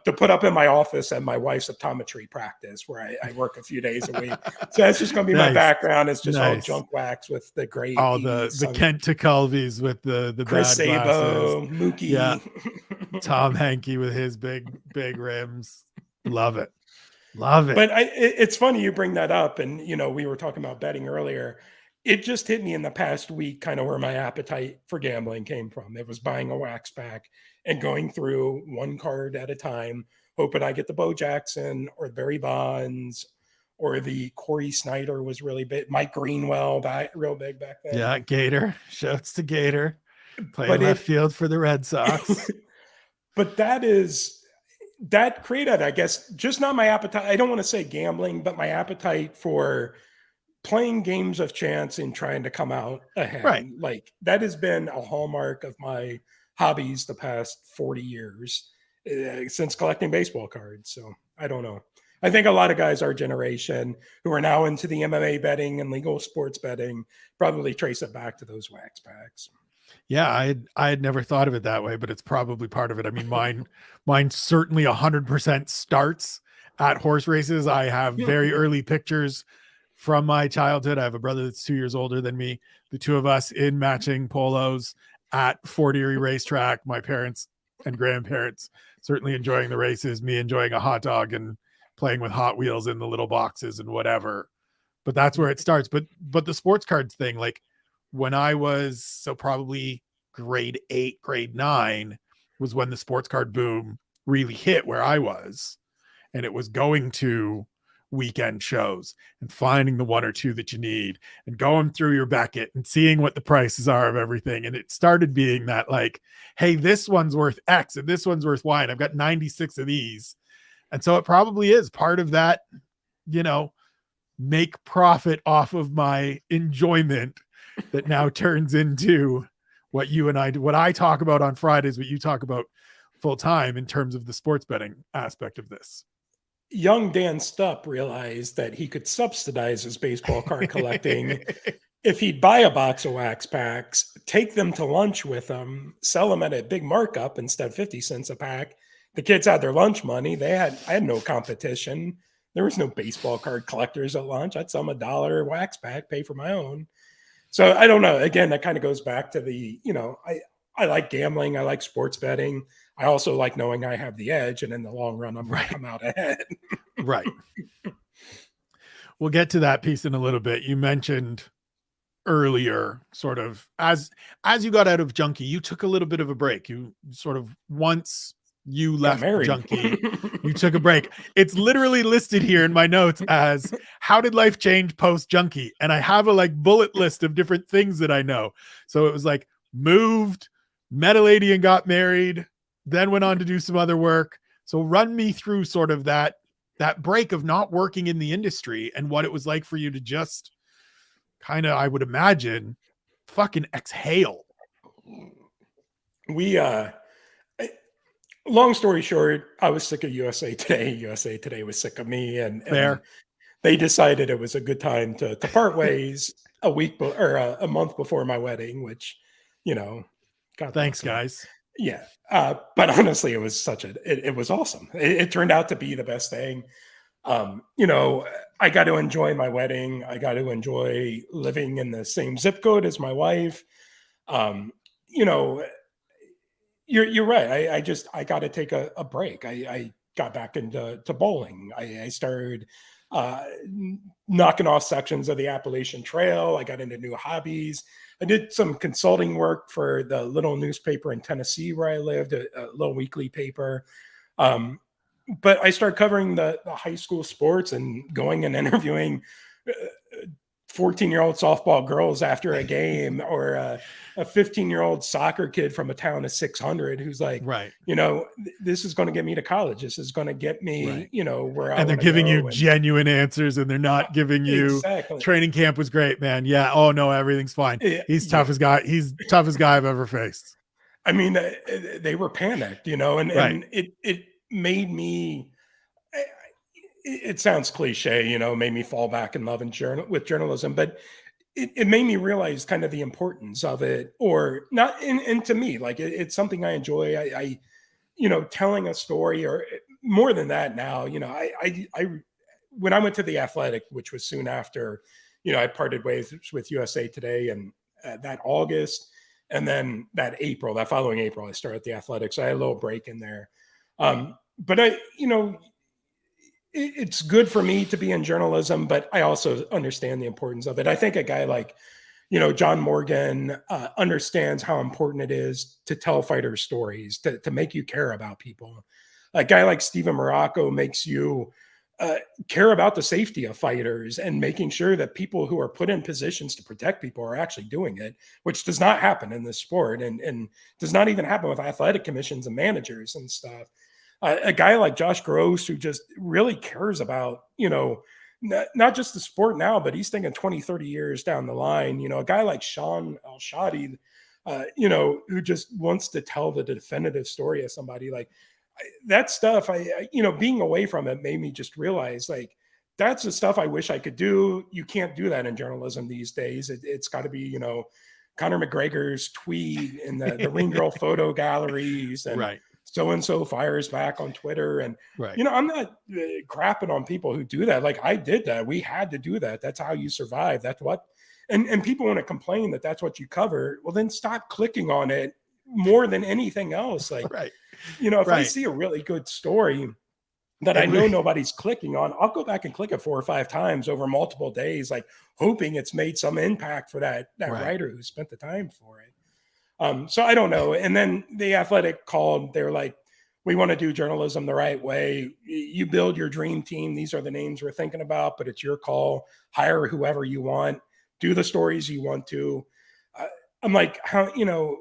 to put up in my office at my wife's optometry practice, where I work a few days a week. So that's just going to be my background. It's just all junk wax with the great, all the Kent Tekulves with the Chris bad Sabo, glasses. Mookie, yeah. Tom Hankey with his big rims. Love it. But it's funny you bring that up, and we were talking about betting earlier. It just hit me in the past week, kind of where my appetite for gambling came from. It was buying a wax pack and going through one card at a time, hoping I get the Bo Jackson or the Barry Bonds or the Corey Snyder was really big. Mike Greenwell, real big back then. Yeah, Gator. Shouts to Gator. Playing left field for the Red Sox. But that created, I guess, just not my appetite. I don't want to say gambling, but my appetite for playing games of chance and trying to come out ahead. Right. Like that has been a hallmark of my hobbies the past 40 years since collecting baseball cards. So I don't know. I think a lot of guys our generation who are now into the MMA betting and legal sports betting probably trace it back to those wax packs. Yeah, I had never thought of it that way, but it's probably part of it. I mean, mine certainly 100% starts at horse races. I have very early pictures from my childhood. I have a brother that's 2 years older than me. The two of us in matching polos at Fort Erie Racetrack. My parents and grandparents certainly enjoying the races, me enjoying a hot dog and playing with Hot Wheels in the little boxes and whatever. But that's where it starts. But the sports cards thing, like, when I was probably grade 8, grade 9 was when the sports card boom really hit where I was. And it was going to weekend shows and finding the one or two that you need and going through your Beckett and seeing what the prices are of everything. And it started being that like, hey, this one's worth X and this one's worth Y. And I've got 96 of these. And so it probably is part of that, make profit off of my enjoyment that now turns into what I talk about on Fridays, what you talk about full time in terms of the sports betting aspect of this. Young Dan Stupp realized that he could subsidize his baseball card collecting if he'd buy a box of wax packs, take them to lunch with him, sell them at a big markup instead of 50 cents a pack. The kids had their lunch money. I had no competition. There was no baseball card collectors at lunch. I'd sell them $1 wax pack, pay for my own. So I don't know. Again, that kind of goes back to the, I like gambling. I like sports betting. I also like knowing I have the edge. And in the long run, I'm going to come out ahead. Right. We'll get to that piece in a little bit. You mentioned earlier, sort of, as you got out of Junkie, you took a little bit of a break. You sort of, once you left Junkie, you took a break. It's literally listed here in my notes as how did life change post Junkie? And I have a bullet list of different things that I know. So it was like moved, met a lady and got married, then went on to do some other work. So run me through sort of that break of not working in the industry and what it was like for you to just kind of, I would imagine, fucking exhale. Long story short, I was sick of USA Today. USA Today was sick of me, and they decided it was a good time to part ways a month before my wedding, which, thanks, guys. Yeah. But honestly, it was it was awesome. It turned out to be the best thing. I got to enjoy my wedding. I got to enjoy living in the same zip code as my wife. You're right. I got to take a break. I got back into bowling. I started knocking off sections of the Appalachian Trail. I got into new hobbies. I did some consulting work for the little newspaper in Tennessee where I lived, a little weekly paper. But I started covering the high school sports and going and interviewing 14-year-old softball girls after a game, or a 15-year-old soccer kid from a town of 600 who's like, right, this is going to get me to college. This is going to get me, where I and they're giving you genuine answers, and they're not giving you training camp was great, man. Yeah. Oh no, everything's fine. He's toughest guy. He's toughest guy I've ever faced. I mean, they were panicked, you know, and it made me. It sounds cliche, you know, made me fall back in love with journalism, but it made me realize kind of the importance of it, or not. And to me, like it's something I enjoy. I, you know, telling a story, or more than that now, you know, when I went to the Athletic, which was soon after, you know, I parted ways with USA Today, and that August, and then that following April, I started the Athletic. So I had a little break in there. But you know, it's good for me to be in journalism, but I also understand the importance of it. I think a guy like, you know, John Morgan understands how important it is to tell fighters stories, to make you care about people. A guy like Steven Morocco makes you care about the safety of fighters and making sure that people who are put in positions to protect people are actually doing it, which does not happen in this sport, and does not even happen with athletic commissions and managers and stuff. A guy like Josh Gross, who just really cares about, you know, not just the sport now, but he's thinking 20, 30 years down the line. You know, a guy like Sean Al-Shadi, you know, who just wants to tell the definitive story of somebody. Like that stuff, you know, being away from it made me just realize, like, that's the stuff I wish I could do. You can't do that in journalism these days. It's got to be, you know, Conor McGregor's tweet in the Ring Girl photo galleries, and so-and-so fires back on Twitter. And, you know, I'm not crapping on people who do that. Like I did that. We had to do that. That's how you survive. That's what, and people want to complain that that's what you cover. Well, then stop clicking on it more than anything else. Like, you know, if I see a really good story that I know nobody's clicking on, I'll go back and click it 4 or 5 times over multiple days, like hoping it's made some impact for that writer who spent the time for it. So I don't know. And then the Athletic called, they're like, we want to do journalism the right way. You build your dream team. These are the names we're thinking about, but it's your call. Hire whoever you want, do the stories you want to. I'm like, how, you know,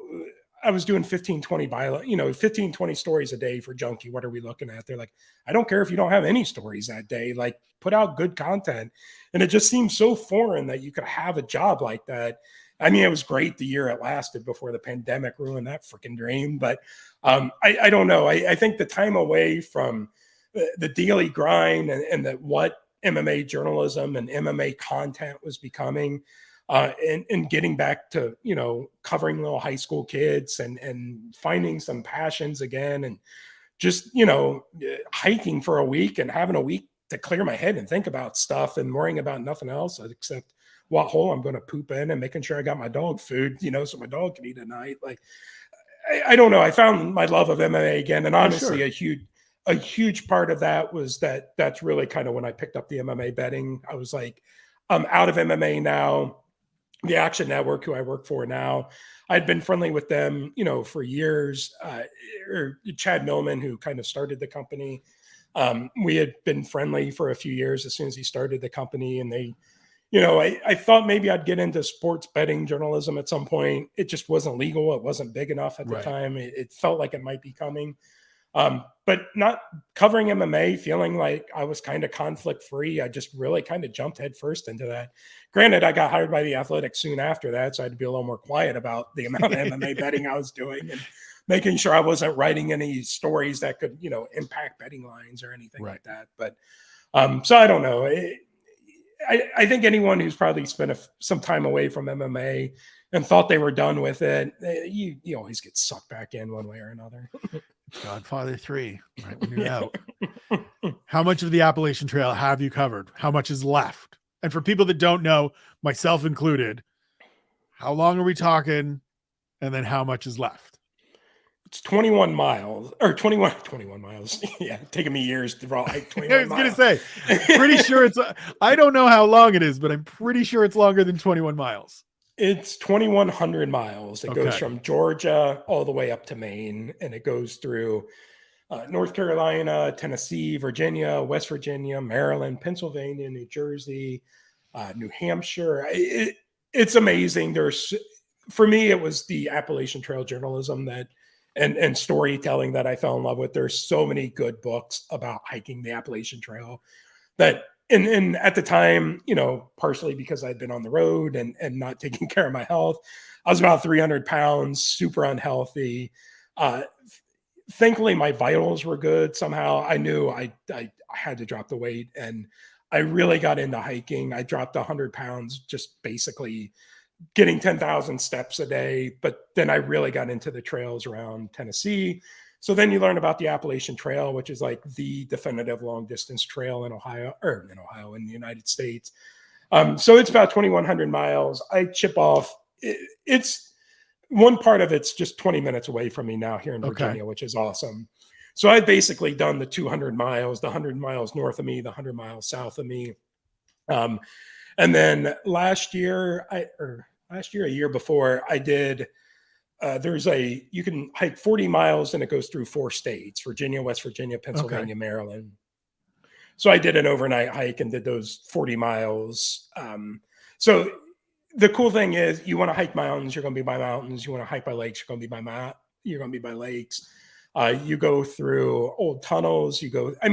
I was doing 15, 20 stories a day for Junkie. What are we looking at? They're like, I don't care if you don't have any stories that day, like put out good content. And it just seems so foreign that you could have a job like that. I mean, it was great the year it lasted before the pandemic ruined that freaking dream. But I don't know. I think the time away from the daily grind and that what MMA journalism and MMA content was becoming, and getting back to, you know, covering little high school kids and finding some passions again, and just, you know, hiking for a week and having a week to clear my head and think about stuff and worrying about nothing else except what hole I'm going to poop in and making sure I got my dog food, you know, so my dog can eat at night. Like, I don't know. I found my love of MMA again. And honestly, a huge part of that was that's really kind of when I picked up the MMA betting. I was like, I'm out of MMA now. The Action Network, who I work for now, I'd been friendly with them, you know, for years. Or Chad Millman, who kind of started the company. We had been friendly for a few years as soon as he started the company, and they, you know, I thought maybe I'd get into sports betting journalism at some point. It just wasn't legal. It wasn't big enough at the time. It felt like it might be coming. But not covering MMA, feeling like I was kind of conflict free. I just really kind of jumped head first into that. Granted, I got hired by the Athletic soon after that, so I had to be a little more quiet about the amount of MMA betting I was doing and making sure I wasn't writing any stories that could, you know, impact betting lines or anything like that. But so I don't know. I think anyone who's probably spent some time away from MMA and thought they were done with it, you always get sucked back in one way or another. Godfather 3, right when you're out. How much of the Appalachian Trail have you covered? How much is left? And for people that don't know, myself included, how long are we talking? And then how much is left? It's 21 miles or 21 miles. Yeah, taking me years to hike 21 I was going to say, pretty sure it's, I don't know how long it is, but I'm pretty sure it's longer than 21 miles. It's 2,100 miles. It goes from Georgia all the way up to Maine, and it goes through North Carolina, Tennessee, Virginia, West Virginia, Maryland, Pennsylvania, New Jersey, New Hampshire. It's amazing. For me, it was the Appalachian Trail journalism that and storytelling that I fell in love with. There's so many good books about hiking the Appalachian Trail that and at the time, you know, partially because I'd been on the road and not taking care of my health, I was about 300 pounds, super unhealthy. Thankfully, my vitals were good. Somehow I knew I had to drop the weight, and I really got into hiking. I dropped 100 pounds, just basically getting 10,000 steps a day. But then I really got into the trails around Tennessee. So then you learn about the Appalachian Trail, which is like the definitive long distance trail in Ohio, in the United States. So it's about 2,100 miles. I chip off. It's one part of it's just 20 minutes away from me now here in Virginia, which is awesome. So I've basically done the 200 miles, the 100 miles north of me, the 100 miles south of me. And then last year, a year before, I did, you can hike 40 miles and it goes through 4 states, Virginia, West Virginia, Pennsylvania, Maryland. So I did an overnight hike and did those 40 miles. So the cool thing is, you want to hike mountains, you're going to be by mountains. You want to hike by lakes, you're going to be by lakes. You go through old tunnels. I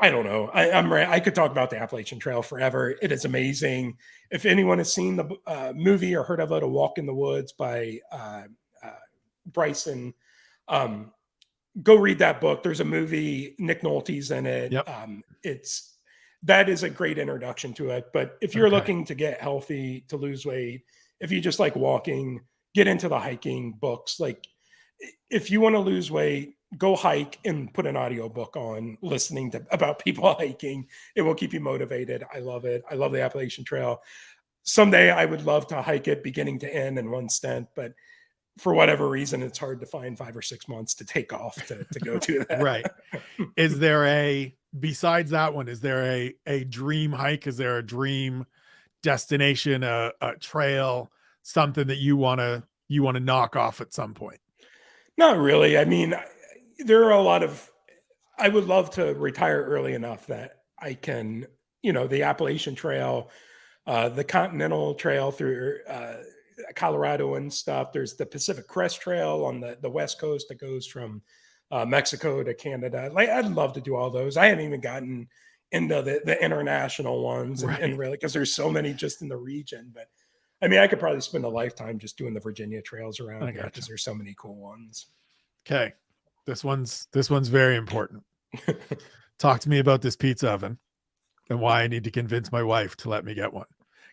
don't know. I could talk about the Appalachian Trail forever. It is amazing. If anyone has seen the movie or heard of it, A Walk in the Woods by Bryson, go read that book. There's a movie, Nick Nolte's in it. Yep. That is a great introduction to it. But if you're looking to get healthy, to lose weight, if you just like walking, get into the hiking books. Like if you want to lose weight, go hike and put an audiobook on, listening to about people hiking. It will keep you motivated. I love it. I love the Appalachian Trail. Someday I would love to hike it beginning to end in one stent, but for whatever reason, it's hard to find 5 or 6 months to take off to go do that. Right. Besides that one, is there a dream hike? Is there a dream destination, a trail, something that you want to knock off at some point? Not really. I mean, there are a lot of, I would love to retire early enough that I can, the Appalachian Trail, the Continental Trail through Colorado and stuff. There's the Pacific Crest Trail on the West Coast that goes from Mexico to Canada. Like, I'd love to do all those. I haven't even gotten into the international ones and really, because there's so many just in the region. But I mean, I could probably spend a lifetime just doing the Virginia trails around here because there's so many cool ones. Okay. This one's very important. Talk to me about this pizza oven and why I need to convince my wife to let me get one.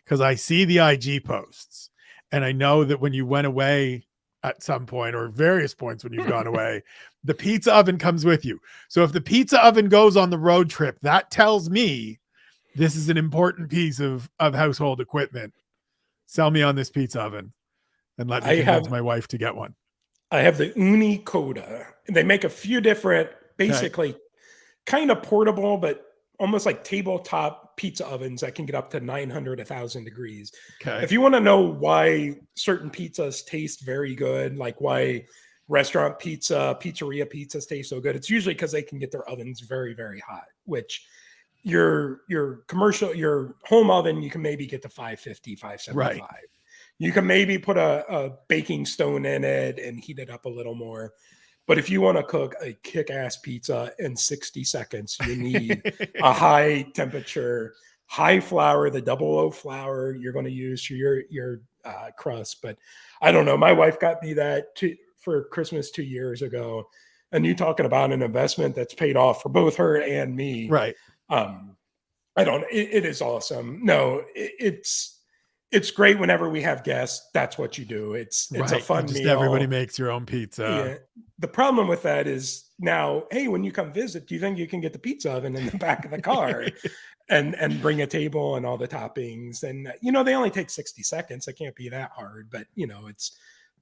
Because I see the IG posts and I know that when you went away at some point, or various points when you've gone away, the pizza oven comes with you. So if the pizza oven goes on the road trip, that tells me this is an important piece of household equipment. Sell me on this pizza oven and let me convince my wife to get one. I have the Uni Coda. They make a few different, basically kind of portable, but almost like tabletop pizza ovens that can get up to 900, 1,000 degrees. Okay. If you want to know why certain pizzas taste very good, like why restaurant pizzeria pizzas taste so good, it's usually because they can get their ovens very, very hot, which your home oven, you can maybe get to 550, 575. Right. You can maybe put a baking stone in it and heat it up a little more. But if you want to cook a kick-ass pizza in 60 seconds, you need a high temperature, high flour, the 00 flour you're going to use for your crust. But I don't know. My wife got me that for Christmas 2 years ago. And you talking about an investment that's paid off for both her and me. Right. It is awesome. No, it's great whenever we have guests. That's what you do. It's a fun meal. Everybody makes your own pizza. Yeah. The problem with that is now, hey, when you come visit, do you think you can get the pizza oven in the back of the car and bring a table and all the toppings? And, they only take 60 seconds. It can't be that hard, but it's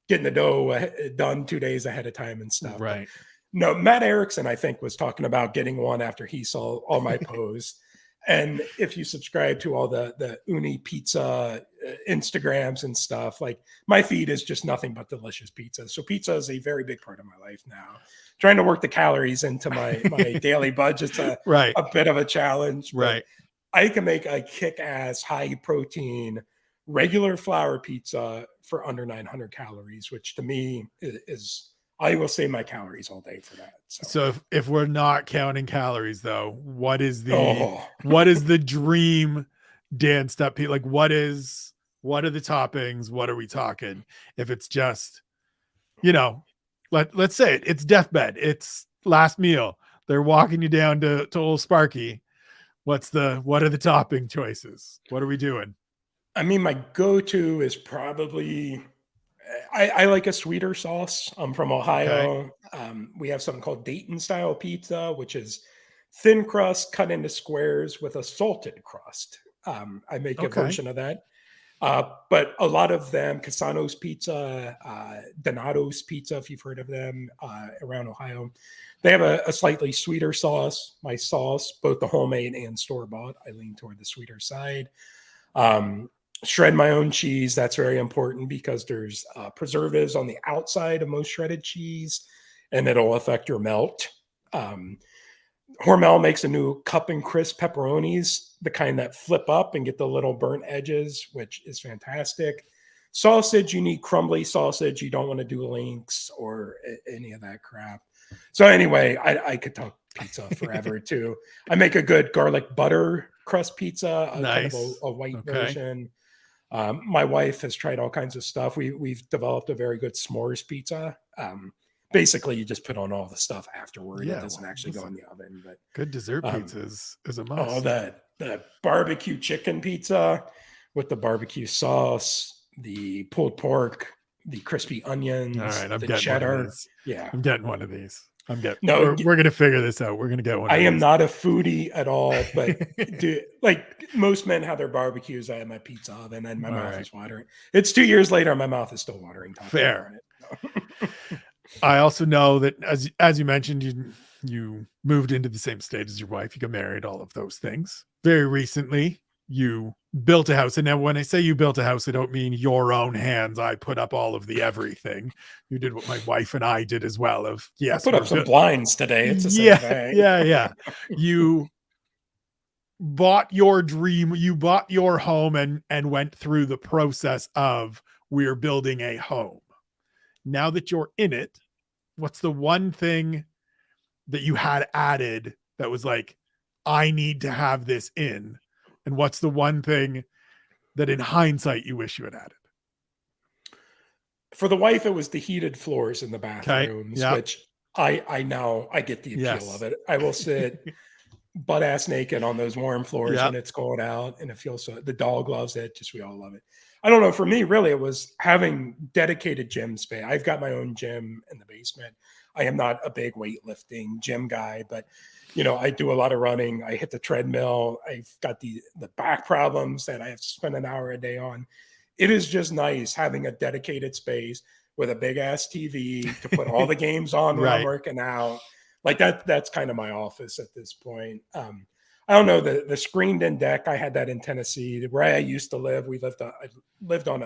getting the dough done 2 days ahead of time and stuff. Right. But, no, Matt Erickson, I think, was talking about getting one after he saw all my posts. And if you subscribe to all the Uni Pizza Instagrams and stuff, like my feed is just nothing but delicious pizza. So pizza is a very big part of my life now. Trying to work the calories into my daily budget's a bit of a challenge. Right. I can make a kick-ass, high-protein, regular flour pizza for under 900 calories, which to me is I will save my calories all day for that. So if we're not counting calories though, what is Oh. the dream Dan Stupp? Like what are the toppings? What are we talking? If it's just, let's say it's deathbed, it's last meal, they're walking you down to old Sparky. What are the topping choices? What are we doing? I mean, my go-to is probably, I like a sweeter sauce. I'm from Ohio. Okay. We have something called Dayton style pizza, which is thin crust cut into squares with a salted crust. I make a version of that. But a lot of them, Casano's Pizza, Donato's Pizza, if you've heard of them, around Ohio, they have a slightly sweeter sauce. My sauce, both the homemade and store-bought, I lean toward the sweeter side. Shred my own cheese. That's very important because there's preservatives on the outside of most shredded cheese, and it'll affect your melt. Hormel makes a new cup and crisp pepperonis, the kind that flip up and get the little burnt edges, which is fantastic. Sausage, you need crumbly sausage. You don't want to do links or any of that crap. So anyway, I could talk pizza forever too. I make a good garlic butter crust pizza, nice. Kind of a white version. My wife has tried all kinds of stuff. We've developed a very good s'mores pizza. Basically, you just put on all the stuff afterward. It doesn't actually go in the oven. But good dessert pizza is a must. Oh, the barbecue chicken pizza with the barbecue sauce, the pulled pork, the crispy onions, all right, the cheddar. Yeah, I'm getting one of these. No, we're gonna figure this out. We're gonna get one. I am not a foodie at all, but like most men have their barbecues, I have my pizza oven, and my mouth is watering. It's 2 years later, and my mouth is still watering. Fair. I also know that as you mentioned, you moved into the same state as your wife. You got married, all of those things. Very recently, you built a house. And now when I say you built a house, I don't mean your own hands. I put up all of the everything. You did what my wife and I did as well. I put up some blinds today. It's the same thing. Yeah. You bought your dream. You bought your home and went through the process of we're building a home. Now that you're in it, what's the one thing that you had added that was like, I need to have this in? And what's the one thing that in hindsight you wish you had added? For the wife, it was the heated floors in the bathrooms, which I get the appeal of it. I will sit butt ass naked on those warm floors when it's cold out, and it feels so. The dog loves it. Just we all love it. I don't know. For me, really, it was having dedicated gym space. I've got my own gym in the basement. I am not a big weightlifting gym guy, but I do a lot of running. I hit the treadmill. I've got the back problems that I have to spend an hour a day on. It is just nice having a dedicated space with a big ass TV to put all the games on when I'm working out. Like that's kind of my office at this point. I don't know, the screened in deck. I had that in Tennessee where I used to live. I lived on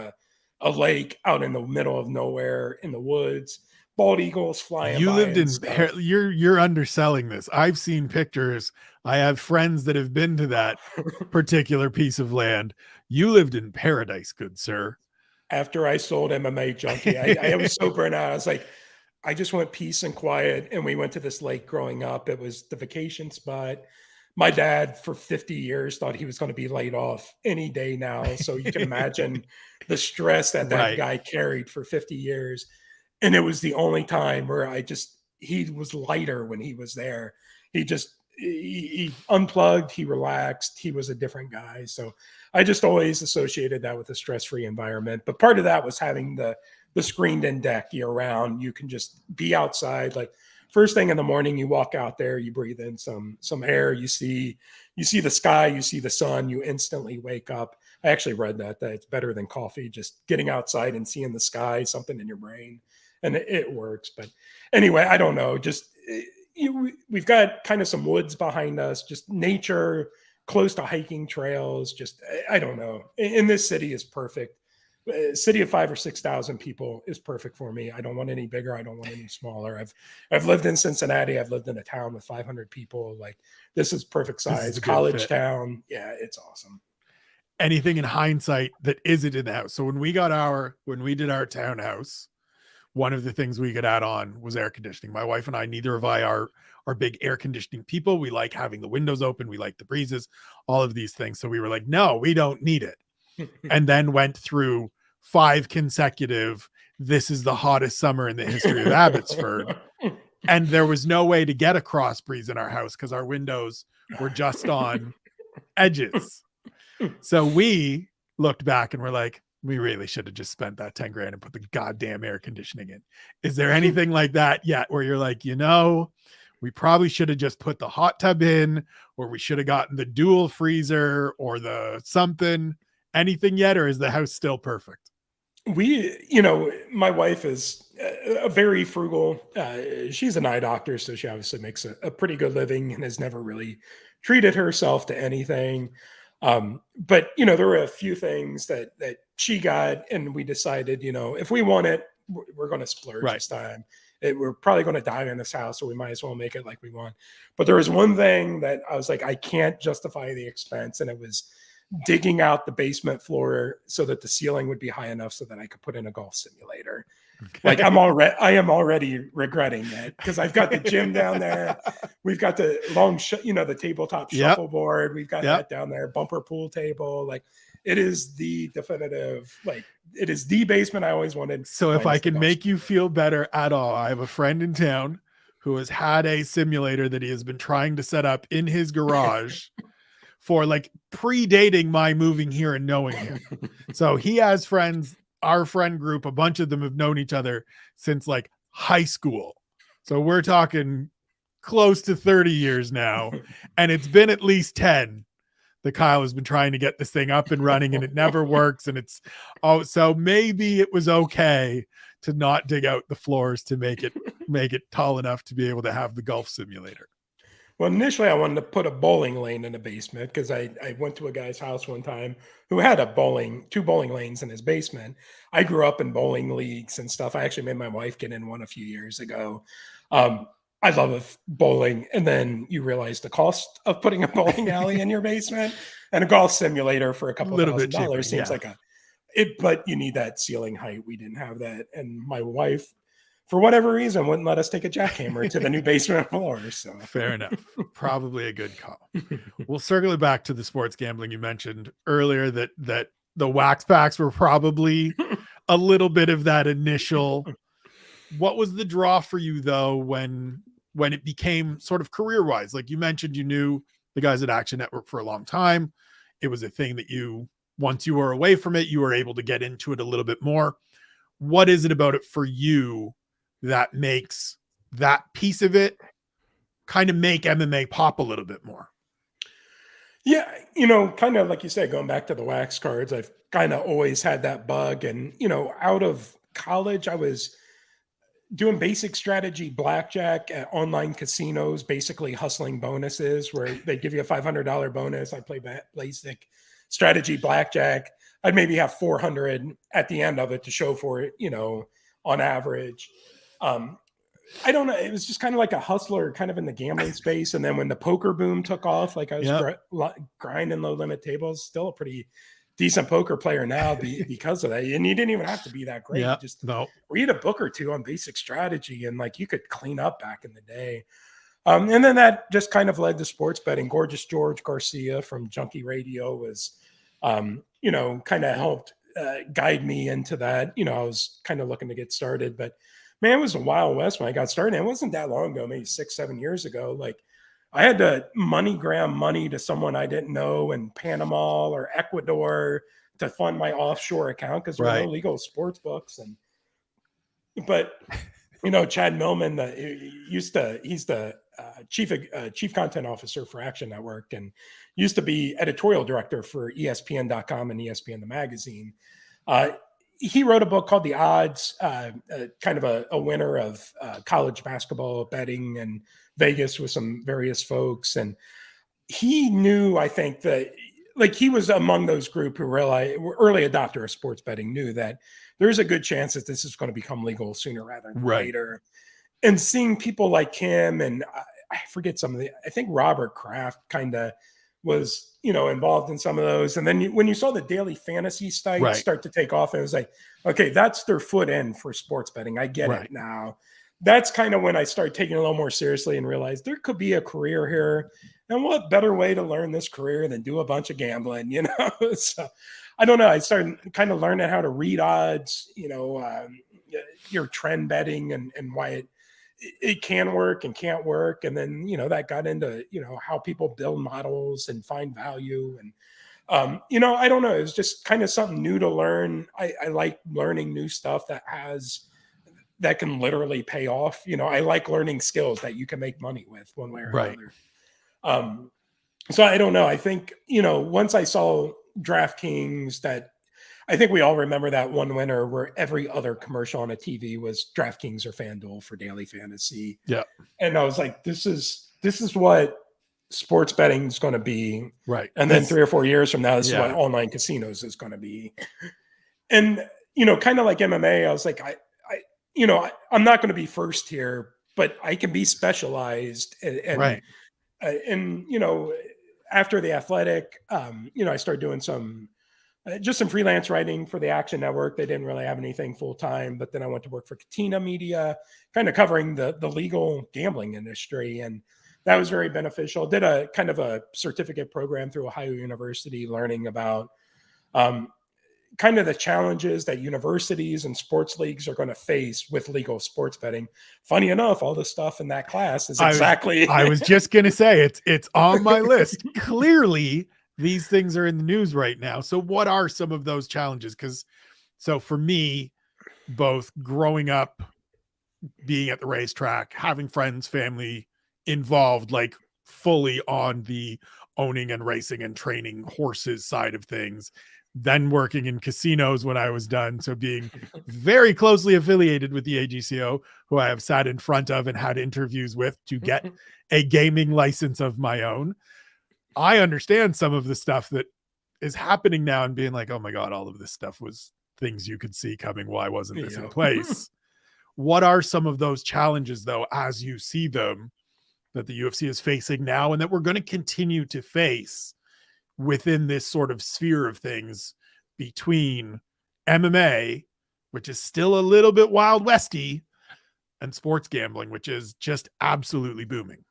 a lake out in the middle of nowhere in the woods. Bald eagles flying. You lived in you're underselling this. I've seen pictures. I have friends that have been to that particular piece of land. You lived in paradise, good sir. After I sold MMA Junkie, I was so burnt out. I was like, I just want peace and quiet. And we went to this lake growing up. It was the vacation spot. My dad, for 50 years, thought he was going to be laid off any day now. So you can imagine the stress that guy carried for 50 years. And it was the only time where he was lighter when he was there. He unplugged, he relaxed, he was a different guy. So I just always associated that with a stress-free environment. But part of that was having the screened in deck year round. You can just be outside. Like first thing in the morning, you walk out there, you breathe in some air, you see the sky, you see the sun, you instantly wake up. I actually read that it's better than coffee, just getting outside and seeing the sky, something in your brain. And it works. But anyway, I don't know. Just we've got kind of some woods behind us, just nature, close to hiking trails. Just I don't know. In this city is perfect. A city of 5,000 or 6,000 people is perfect for me. I don't want any bigger. I don't want any smaller. I've lived in Cincinnati. I've lived in a town with 500 people. Like this is perfect size. College town. Yeah, it's awesome. Anything in hindsight that isn't in the house. So when we did our townhouse, one of the things we could add on was air conditioning. My wife and I, neither of I are big air conditioning people. We like having the windows open. We like the breezes, all of these things. So we were like, no, we don't need it. And then went through 5 consecutive, this is the hottest summer in the history of Abbotsford. And there was no way to get a cross breeze in our house because our windows were just on edges. So we looked back and were like, we really should have just spent that 10 grand and put the goddamn air conditioning in. Is there anything like that yet where you're like, we probably should have just put the hot tub in, or we should have gotten the dual freezer or the something, anything yet? Or is the house still perfect? My wife is a very frugal, she's an eye doctor, so she obviously makes a pretty good living and has never really treated herself to anything. But there were a few things that she got, and we decided, if we want it, we're going to splurge this time. We're probably going to die in this house, so we might as well make it like we want. But there was one thing that I was like, I can't justify the expense, and it was digging out the basement floor so that the ceiling would be high enough so that I could put in a golf simulator. Okay. Like I am already regretting it because I've got the gym down there. We've got the the tabletop shuffleboard. We've got that down there, bumper pool table. Like, it is the definitive, it is the basement I always wanted. So if I can make you feel better at all, I have a friend in town who has had a simulator that he has been trying to set up in his garage for predating my moving here and knowing him. So he has friends, our friend group, a bunch of them have known each other since high school. So we're talking close to 30 years now. And it's been at least 10 that Kyle has been trying to get this thing up and running, and it never works. And so maybe it was okay to not dig out the floors to make it tall enough to be able to have the golf simulator. Well, initially I wanted to put a bowling lane in the basement because I went to a guy's house one time who had 2 bowling lanes in his basement. I grew up in bowling leagues and stuff. I actually made my wife get in one a few years ago. I love bowling. And then you realize the cost of putting a bowling alley in your basement and a golf simulator for a couple of $1,000 seems like but you need that ceiling height. We didn't have that. And my wife, for whatever reason, wouldn't let us take a jackhammer to the new basement floor. So fair enough. Probably a good call. We'll circle it back to the sports gambling. You mentioned earlier that the wax packs were probably a little bit of that initial. What was the draw for you though when it became sort of career-wise? Like you mentioned, you knew the guys at Action Network for a long time. It was a thing that once you were away from it, you were able to get into it a little bit more. What is it about it for you that makes that piece of it kind of make MMA pop a little bit more? Yeah, kind of like you said, going back to the wax cards, I've kind of always had that bug. And, out of college, I was doing basic strategy blackjack at online casinos, basically hustling bonuses where they give you a $500 bonus. I play basic strategy blackjack. I'd maybe have 400 at the end of it to show for it, on average. I don't know. It was just kind of like a hustler kind of in the gambling space. And then when the poker boom took off, I was grinding low limit tables, still a pretty decent poker player now because of that. And you didn't even have to be that great. Yeah, Just read a book or two on basic strategy and you could clean up back in the day. And then that just kind of led to sports betting. Gorgeous George Garcia from Junkie Radio was, kind of helped guide me into that. I was kind of looking to get started, but man, it was a Wild West when I got started. It wasn't that long ago, maybe 6-7 years ago. I had to MoneyGram money to someone I didn't know in Panama or Ecuador to fund my offshore account because there were no legal sports books. But Chad Millman, he's the chief content officer for Action Network and used to be editorial director for ESPN.com and ESPN the magazine. He wrote a book called The Odds, kind of a winner of college basketball betting in Vegas with some various folks. And he knew, I think, that he was among those group who realized, early adopter of sports betting, knew that there's a good chance that this is going to become legal sooner rather than later. And seeing people like him and I forget I think Robert Kraft kind of was, involved in some of those. And then when you saw the daily fantasy sites start to take off, it was like, okay, that's their foot in for sports betting. I get it now. That's kind of when I started taking it a little more seriously and realized there could be a career here. And what better way to learn this career than do a bunch of gambling, So I don't know. I started kind of learning how to read odds, your trend betting and why it can work and can't work. And then, that got into, how people build models and find value. And, I don't know. It's just kind of something new to learn. I like learning new stuff that can literally pay off. I like learning skills that you can make money with one way or another. So I don't know. I think, once I saw DraftKings, that I think we all remember that one winner where every other commercial on a TV was DraftKings or FanDuel for daily fantasy. Yeah. And I was like, this is what sports betting is going to be. Right. And then 3 or 4 years from now, this is what online casinos is going to be. And, kind of like MMA, I was like, I'm not going to be first here, but I can be specialized. And after the Athletic, I started doing some freelance writing for the Action Network. They didn't really have anything full time, but then I went to work for Katina Media, kind of covering the legal gambling industry. And that was very beneficial. Did a kind of a certificate program through Ohio University, learning about kind of the challenges that universities and sports leagues are going to face with legal sports betting. Funny enough, all the stuff in that class is exactly. I was just going to say it's on my list. Clearly, these things are in the news right now. So what are some of those challenges? So for me, both growing up, being at the racetrack, having friends, family involved, like fully on the owning and racing and training horses side of things, then working in casinos when I was done. So being very closely affiliated with the AGCO, who I have sat in front of and had interviews with to get a gaming license of my own. I understand some of the stuff that is happening now and being like, oh my God, all of this stuff was things you could see coming. Why wasn't this in place? What are some of those challenges, though, as you see them, that the UFC is facing now and that we're going to continue to face within this sort of sphere of things between MMA, which is still a little bit Wild Westy, and sports gambling, which is just absolutely booming?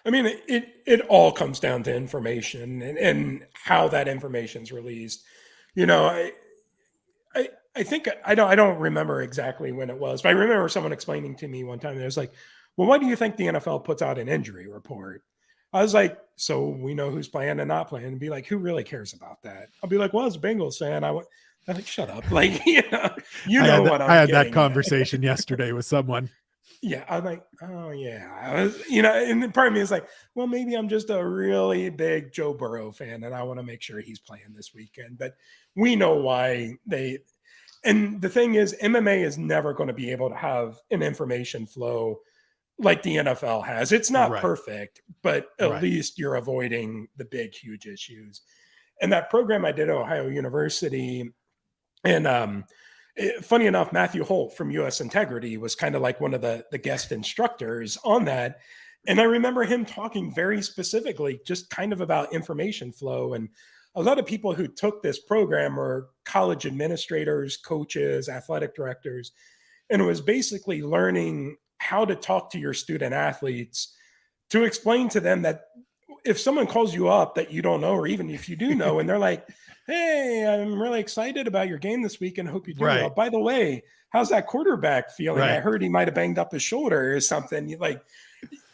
I mean, it all comes down to information and how that information is released. I think I don't remember exactly when it was, but I remember someone explaining to me one time. It was like, well, why do you think the NFL puts out an injury report? I was like, so we know who's playing and not playing. And be like, who really cares about that? I'll be like, well, as a Bengals fan, I'm like, shut up. Like, I had that conversation yesterday with someone. Yeah. I'm like, oh yeah. And part of me is like, well, maybe I'm just a really big Joe Burrow fan and I want to make sure he's playing this weekend. But we know why and the thing is, MMA is never going to be able to have an information flow like the NFL has. It's not perfect, but at least you're avoiding the big, huge issues. And that program I did at Ohio University, and funny enough, Matthew Holt from US Integrity was kind of like one of the guest instructors on that. And I remember him talking very specifically just kind of about information flow. And a lot of people who took this program were college administrators, coaches, athletic directors, and it was basically learning how to talk to your student athletes to explain to them that if someone calls you up that you don't know, or even if you do know, and they're like, hey, I'm really excited about your game this week and hope you do well. By the way, how's that quarterback feeling? I heard he might've banged up his shoulder or something.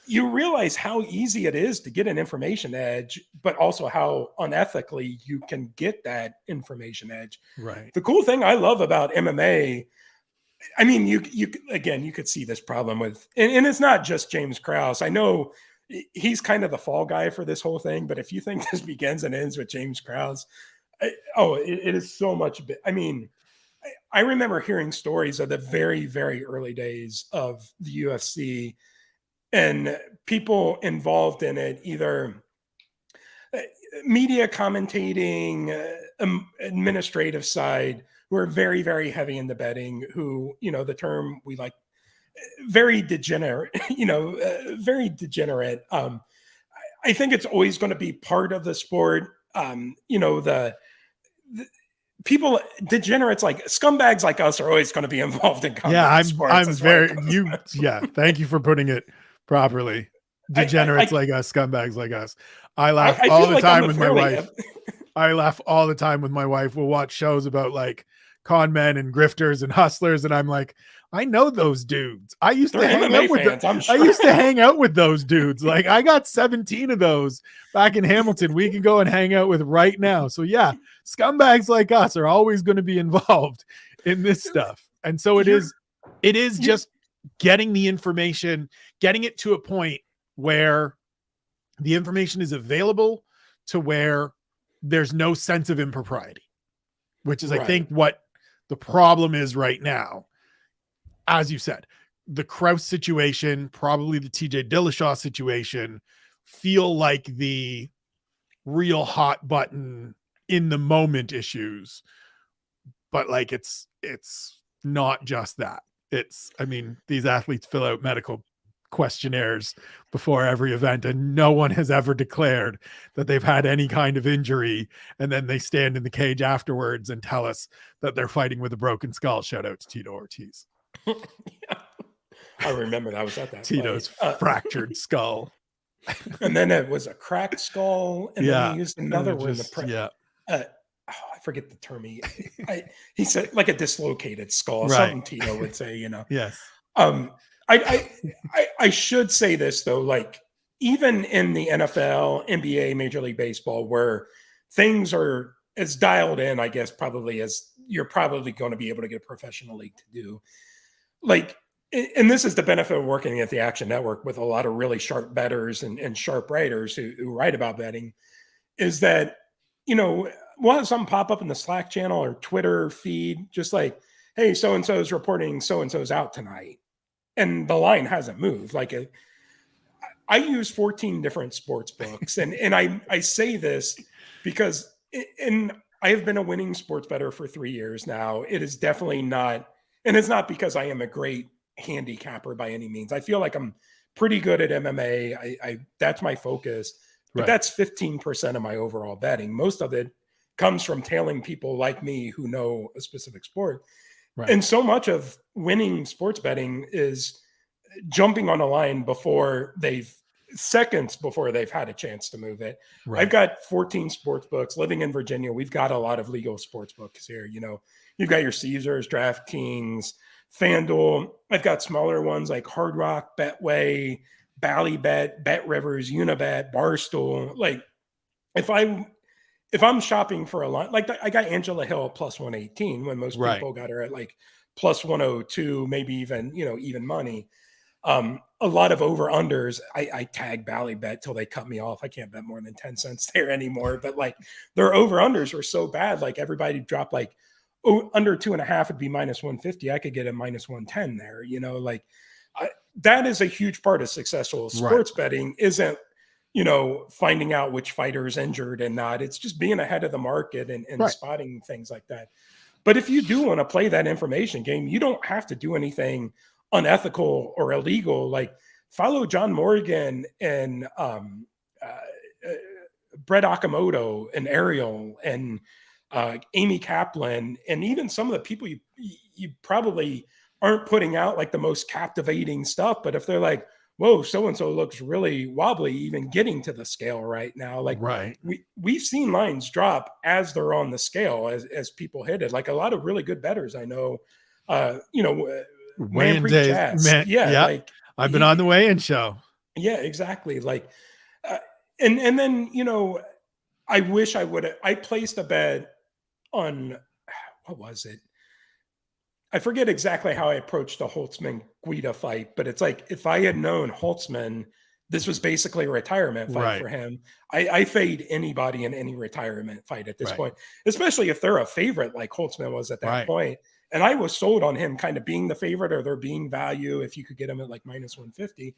You realize how easy it is to get an information edge, but also how unethically you can get that information edge. Right. The cool thing I love about MMA, I mean, you could see this problem with, and it's not just James Krause. I know he's kind of the fall guy for this whole thing, but if you think this begins and ends with James Krause, it is so much. I mean, I remember hearing stories of the very, very early days of the UFC and people involved in it, either media commentating, administrative side, who are very, very heavy in the betting, who, the term we like, very degenerate, very degenerate. I think it's always going to be part of the sport. The people, degenerates like scumbags like us are always going to be involved in combat sports. I'm very thank you for putting it properly. Degenerates like us, scumbags like us. I laugh all the time with my wife. I laugh all the time with my wife. We'll watch shows about like con men and grifters and hustlers, and I'm like, I know those dudes. I used to hang out with them. I used to hang out with those dudes. Like I got 17 of those back in Hamilton. We can go and hang out with right now. So yeah, scumbags like us are always going to be involved in this stuff. And so it is just getting the information, getting it to a point where the information is available to where there's no sense of impropriety, which is, I think, what the problem is right now. As you said, the Krause situation, probably the TJ Dillashaw situation, feel like the real hot button in the moment issues. But like, it's not just that. These athletes fill out medical questionnaires before every event, and no one has ever declared that they've had any kind of injury, and then they stand in the cage afterwards and tell us that they're fighting with a broken skull. Shout out to Tito Ortiz. I remember that was at that Tito's fractured skull, and then it was a cracked skull, and then he used another word. I forget the term. He said like a dislocated skull, something Tito would say. Yes. I should say this though, like even in the NFL, NBA, Major League Baseball, where things are as dialed in, I guess, probably as you're probably going to be able to get a professional league to do. Like, and this is the benefit of working at the Action Network with a lot of really sharp bettors and sharp writers who write about betting, is that, we'll have something pop up in the Slack channel or Twitter feed, just like, hey, so-and-so is reporting so-and-so's out tonight. And the line hasn't moved. Like I use 14 different sports books. And I say this because I have been a winning sports bettor for 3 years now. It is definitely not, and it's not because I am a great handicapper by any means. I feel like I'm pretty good at MMA. That's my focus, but that's 15% of my overall betting. Most of it comes from tailing people like me who know a specific sport. Right. And so much of winning sports betting is jumping on a line seconds before they've had a chance to move it. Right. I've got 14 sports books. Living in Virginia, we've got a lot of legal sports books here. You've got your Caesars, DraftKings, FanDuel. I've got smaller ones like Hard Rock, Betway, Ballybet, Bet Rivers, Unibet, Barstool. Like if I'm shopping for a line, like I got Angela Hill plus 118 when most people got her at like plus 102, maybe even money. A lot of over-unders, I tag Ballybet till they cut me off. I can't bet more than 10 cents there anymore. But like their over-unders were so bad, like everybody dropped like under 2.5 would be minus 150. I could get a minus 110 there. That is a huge part of successful sports betting. Isn't finding out which fighter is injured and not. It's just being ahead of the market and spotting things like that. But if you do want to play that information game, you don't have to do anything unethical or illegal. Like follow John Morgan and Brett Okamoto and Ariel and Amy Kaplan, and even some of the people you probably aren't putting out like the most captivating stuff. But if they're like, whoa, so-and-so looks really wobbly even getting to the scale right now. Like we've seen lines drop as they're on the scale, as people hit it. Like a lot of really good bettors I know, weigh-in days. Like I've been on the weigh-in show. Yeah, exactly. Like, and then, I wish I placed a bet on, what was it? I forget exactly how I approached the Holtzman-Guida fight, but it's like, if I had known Holtzman, this was basically a retirement fight for him. I fade anybody in any retirement fight at this point, especially if they're a favorite like Holtzman was at that point. And I was sold on him kind of being the favorite or there being value if you could get him at like minus 150.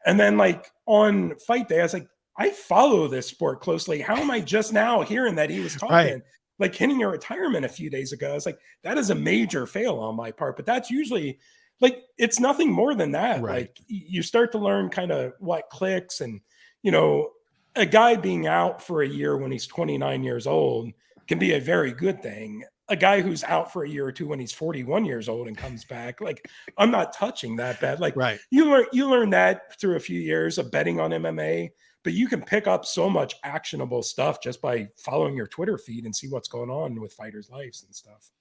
And then like on fight day, I was like, I follow this sport closely. How am I just now hearing that he was talking? Like hitting a retirement a few days ago. I was like, that is a major fail on my part, but that's usually like, it's nothing more than that. Like you start to learn kind of what clicks and, a guy being out for a year when he's 29 years old can be a very good thing. A guy who's out for a year or two when he's 41 years old and comes back, like, I'm not touching that bet. Like, Right. you learn that through a few years of betting on MMA, but you can pick up so much actionable stuff just by following your Twitter feed and see what's going on with fighters' lives and stuff.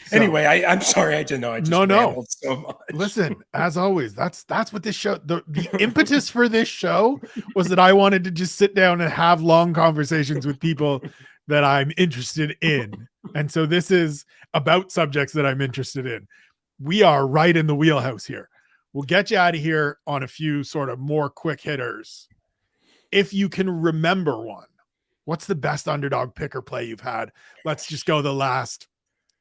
So, anyway, I'm sorry. I didn't know. I just rambled so much. Listen, as always, that's what this show, the impetus for this show was that I wanted to just sit down and have long conversations with people that I'm interested in. And so this is about subjects that I'm interested in. We are right in the wheelhouse here. We'll get you out of here on a few sort of more quick hitters. If you can remember one, what's the best underdog pick or play you've had? Let's just go the last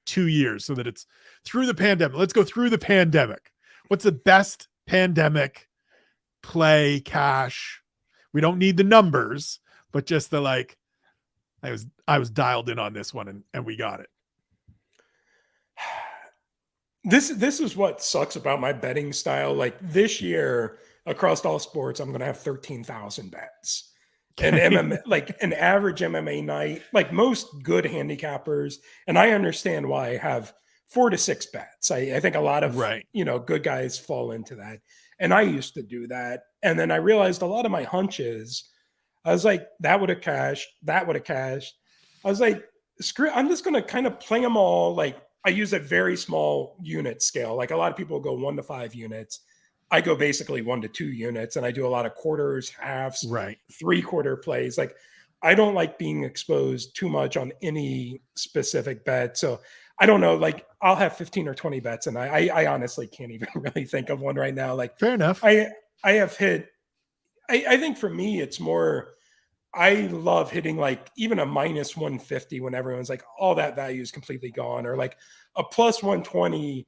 2 years so that it's through the pandemic. Let's go through the pandemic. What's the best pandemic play cash? We don't need the numbers, but just the like, I was dialed in on this one and we got it. This is what sucks about my betting style. Like this year across all sports, I'm going to have 13,000 bets. And MMA, like an average MMA night, like most good handicappers, and I understand why I have 4 to 6 bets. I think a lot of good guys fall into that. And I used to do that. And then I realized a lot of my hunches, I was like, that would have cashed, that would have cashed. I was like, screw it, I'm just gonna kind of play them all. Like I use a very small unit scale. Like a lot of people go 1 to 5 units. I go basically 1 to 2 units, and I do a lot of quarters, halves, 3/4 plays. Like I don't like being exposed too much on any specific bet. So I don't know, like I'll have 15 or 20 bets, and I honestly can't even really think of one right now. Like fair enough. I have hit, I think for me, it's more, I love hitting like even a minus 150 when everyone's like, all that value is completely gone, or like a plus 120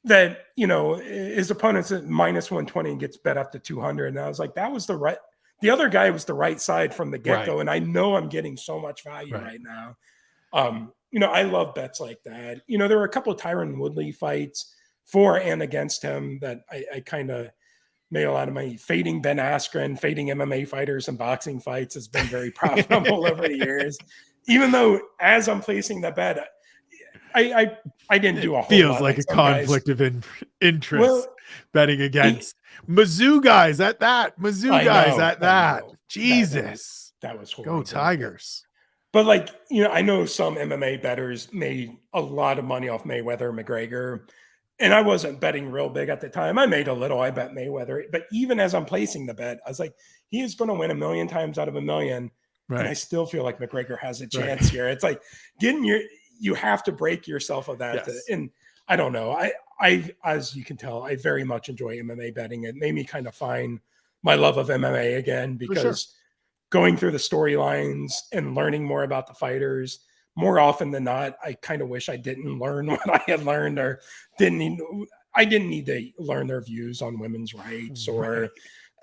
that, his opponent's at minus 120 and gets bet up to 200. And I was like, that was the other guy was the right side from the get-go. And I know I'm getting so much value right now. I love bets like that. There were a couple of Tyron Woodley fights for and against him that I kind of made a lot of money. Fading Ben Askren, fading MMA fighters and boxing fights has been very profitable over the years. Even though as I'm placing the bet, I didn't do a whole feels lot. Like a conflict of interest betting against Mizzou guys at that. Mizzou guys at that. Jesus. That was horrible. Go Tigers. But like, I know some MMA bettors made a lot of money off Mayweather, McGregor, and I wasn't betting real big at the time. I made a little. I bet Mayweather. But even as I'm placing the bet, I was like, he is going to win 1,000,000 times out of 1,000,000. And I still feel like McGregor has a chance here. It's like you have to break yourself of that. Yes. And I don't know. I, as you can tell, I very much enjoy MMA betting. It made me kind of find my love of MMA again, because going through the storylines and learning more about the fighters, more often than not, I kind of wish I didn't learn what I had learned, or I didn't need to learn their views on women's rights or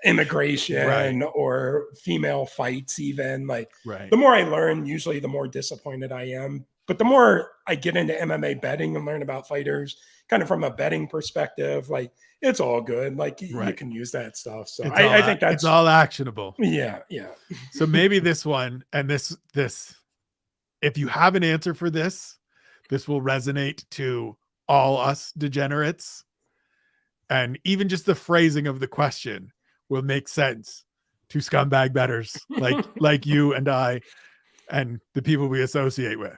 immigration or female fights. Even like the more I learn, usually the more disappointed I am. But the more I get into MMA betting and learn about fighters, kind of from a betting perspective, like it's all good. Like you can use that stuff. So I think that's all actionable. Yeah. So maybe this one and this, if you have an answer for this will resonate to all us degenerates. And even just the phrasing of the question will make sense to scumbag bettors like you and I and the people we associate with.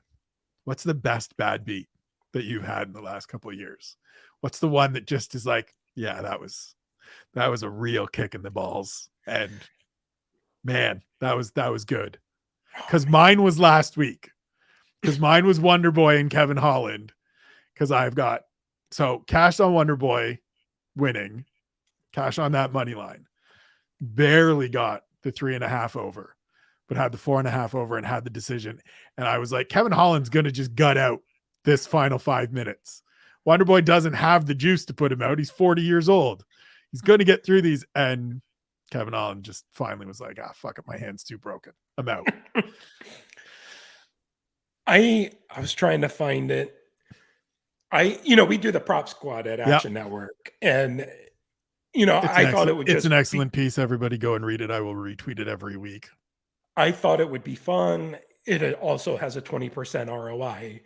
What's the best bad beat that you've had in the last couple of years? What's the one that just is like, yeah, that was a real kick in the balls, and man, that was good. Because mine was last week. Because mine was Wonder Boy and Kevin Holland. Because I've got cash on Wonder Boy winning, cash on that money line. Barely got the 3.5 over, but had the 4.5 over and had the decision. And I was like, Kevin Holland's going to just gut out this final 5 minutes. Wonder Boy doesn't have the juice to put him out. He's 40 years old. He's going to get through these. And Kevin Holland just finally was like, fuck it. My hand's too broken. I'm out. I was trying to find it. We do the prop squad at Action Network, and I thought it would it's an excellent piece. Everybody go and read it. I will retweet it every week. I thought it would be fun. It also has a 20% ROI.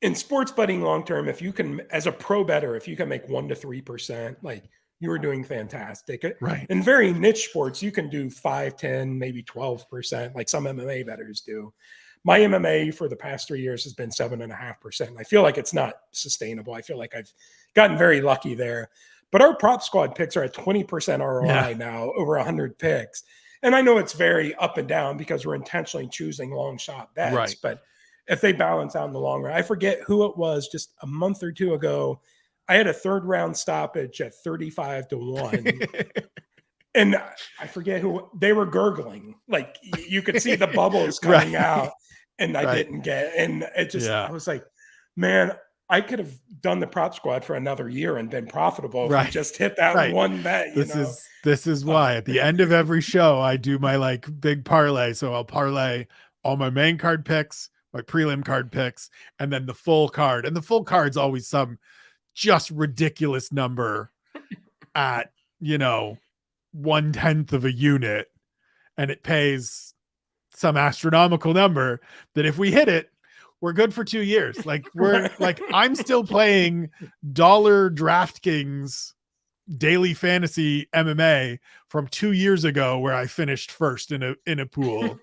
In sports betting long term, if you can, as a pro bettor, if you can make 1 to 3%, like, you are doing fantastic. Right. In very niche sports, you can do 5, 10, maybe 12%, like some MMA bettors do. My MMA for the past 3 years has been 7.5%. I feel like it's not sustainable. I feel like I've gotten very lucky there. But our prop squad picks are at 20% ROI now, over 100 picks. And I know it's very up and down because we're intentionally choosing long shot bets. Right. But if they balance out in the long run, I forget who it was just a month or two ago. I had a 3rd round stoppage at 35 to 1. And I forget who they were gurgling. Like, you could see the bubbles coming out, and I didn't get. And it just, I was like, man, I could have done the prop squad for another year and been profitable if we just hit that one bet. This is why at the end of every show I do my like big parlay. So I'll parlay all my main card picks, my prelim card picks, and then the full card. And the full card's always some just ridiculous number at 1/10 of a unit, and it pays some astronomical number that if we hit it, we're good for 2 years. Like, we're like, I'm still playing dollar DraftKings daily fantasy MMA from 2 years ago where I finished first in a pool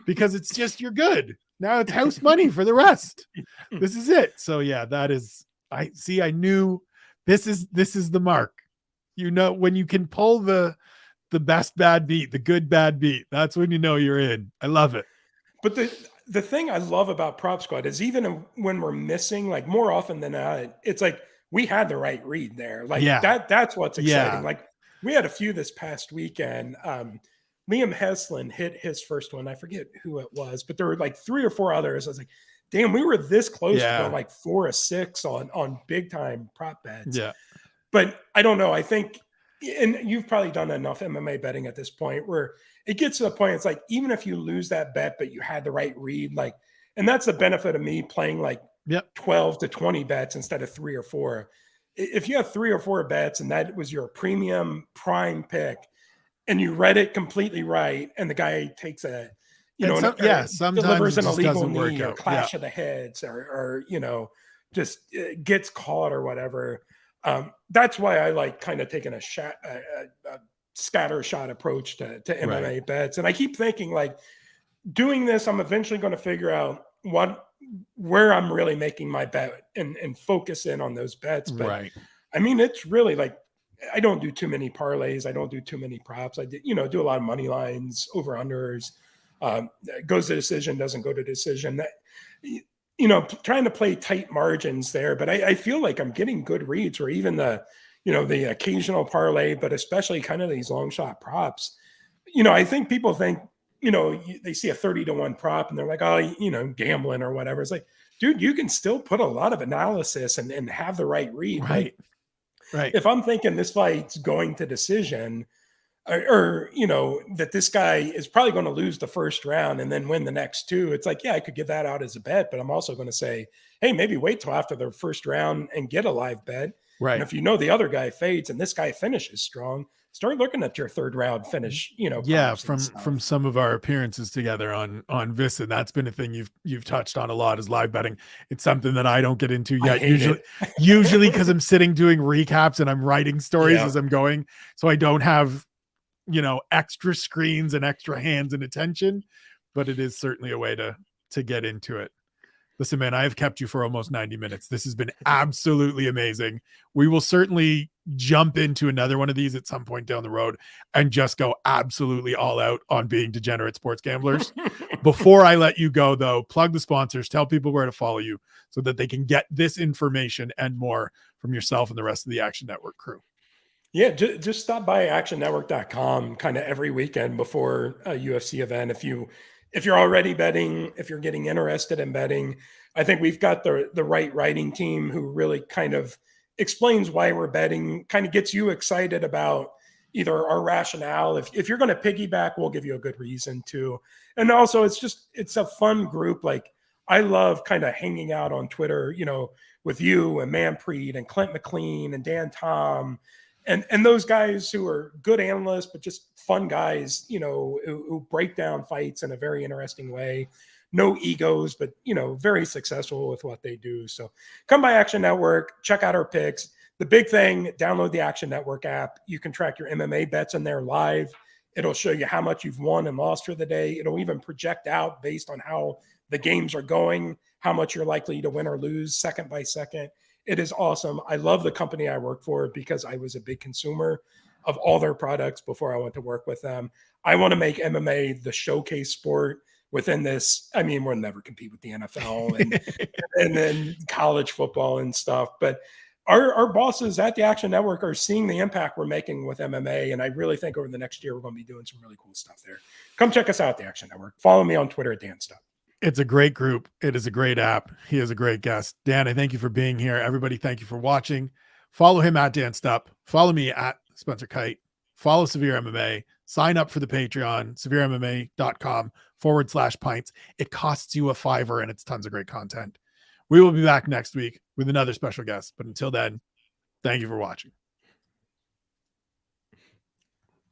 because it's just, you're good. Now it's house money for the rest. This is it. So yeah, that is, I knew this is the mark. When you can pull the best bad beat, the good bad beat, that's when you know you're in. I love it. But the thing I love about Prop Squad is even when we're missing, like, more often than not, it's like we had the right read there. Like, that's what's exciting. Like, we had a few this past weekend. Liam Heslin hit his first one. I forget who it was, but there were like 3 or 4 others. I was like, damn, we were this close to go like 4 or 6 on big time prop bets. Yeah. But I don't know. I think, and you've probably done enough MMA betting at this point where it gets to the point, it's like, even if you lose that bet, but you had the right read, like, and that's the benefit of me playing like 12 to 20 bets instead of 3 or 4. If you have 3 or 4 bets and that was your premium prime pick and you read it completely right, and the guy takes a, sometimes delivers an illegal knee or clash of the heads or just gets caught or whatever. That's why I like kind of taking a scatter shot approach to MMA bets. And I keep thinking, like, doing this, I'm eventually going to figure out where I'm really making my bet and focus in on those bets. But I mean, it's really like, I don't do too many parlays. I don't do too many props. I do a lot of money lines, over unders, goes to decision, doesn't go to decision. That, trying to play tight margins there, but I feel like I'm getting good reads where even the occasional parlay, but especially kind of these long shot props. I think people think, they see a 30 to 1 prop and they're like, oh, gambling or whatever. It's like, dude, you can still put a lot of analysis and have the right read. Right. If I'm thinking this fight's going to decision, or that this guy is probably going to lose the first round and then win the next 2, it's like, yeah, I could give that out as a bet, but I'm also going to say, hey, maybe wait till after the first round and get a live bet. Right. And if the other guy fades and this guy finishes strong, start looking at your 3rd round finish, from some of our appearances together on Vista. That's been a thing you've touched on a lot, is live betting. It's something that I don't get into yet. Usually because I'm sitting doing recaps and I'm writing stories as I'm going. So I don't have, extra screens and extra hands and attention, but it is certainly a way to get into it. Listen, man, I have kept you for almost 90 minutes. This has been absolutely amazing. We will certainly jump into another one of these at some point down the road and just go absolutely all out on being degenerate sports gamblers. Before I let you go, though, plug the sponsors, tell people where to follow you so that they can get this information and more from yourself and the rest of the Action Network crew. Yeah, just stop by actionnetwork.com kind of every weekend before a UFC event. If you're already betting, if you're getting interested in betting, I think we've got the right writing team who really kind of explains why we're betting, kind of gets you excited about either our rationale. If you're going to piggyback, we'll give you a good reason to. And also, it's a fun group. Like, I love kind of hanging out on Twitter, with you and Manpreet and Clint McLean and Dan Tom And those guys who are good analysts, but just fun guys, you know, who break down fights in a very interesting way. No egos, but, you know, very successful with what they do. So come by Action Network, check out our picks. The big thing, download the Action Network app. You can track your MMA bets in there live. It'll show you how much you've won and lost for the day. It'll even project out based on how the games are going, how much you're likely to win or lose second by second. It is awesome. I love the company I work for because I was a big consumer of all their products before I went to work with them. I want to make MMA the showcase sport within this. I mean, we'll never compete with the NFL and then college football and stuff, but our bosses at the Action Network are seeing the impact we're making with MMA. And I really think over the next year, we're going to be doing some really cool stuff there. Come check us out at the Action Network. Follow me on Twitter at Dan Stupp. It's a great group. It is a great app. He is a great guest. Dan, I thank you for being here. Everybody, thank you for watching. Follow him at Dan Stupp. Follow me at Spencer Kyte. Follow Severe MMA. Sign up for the Patreon, SevereMMA.com/pints. It costs you $5 and it's tons of great content. We will be back next week with another special guest. But until then, thank you for watching.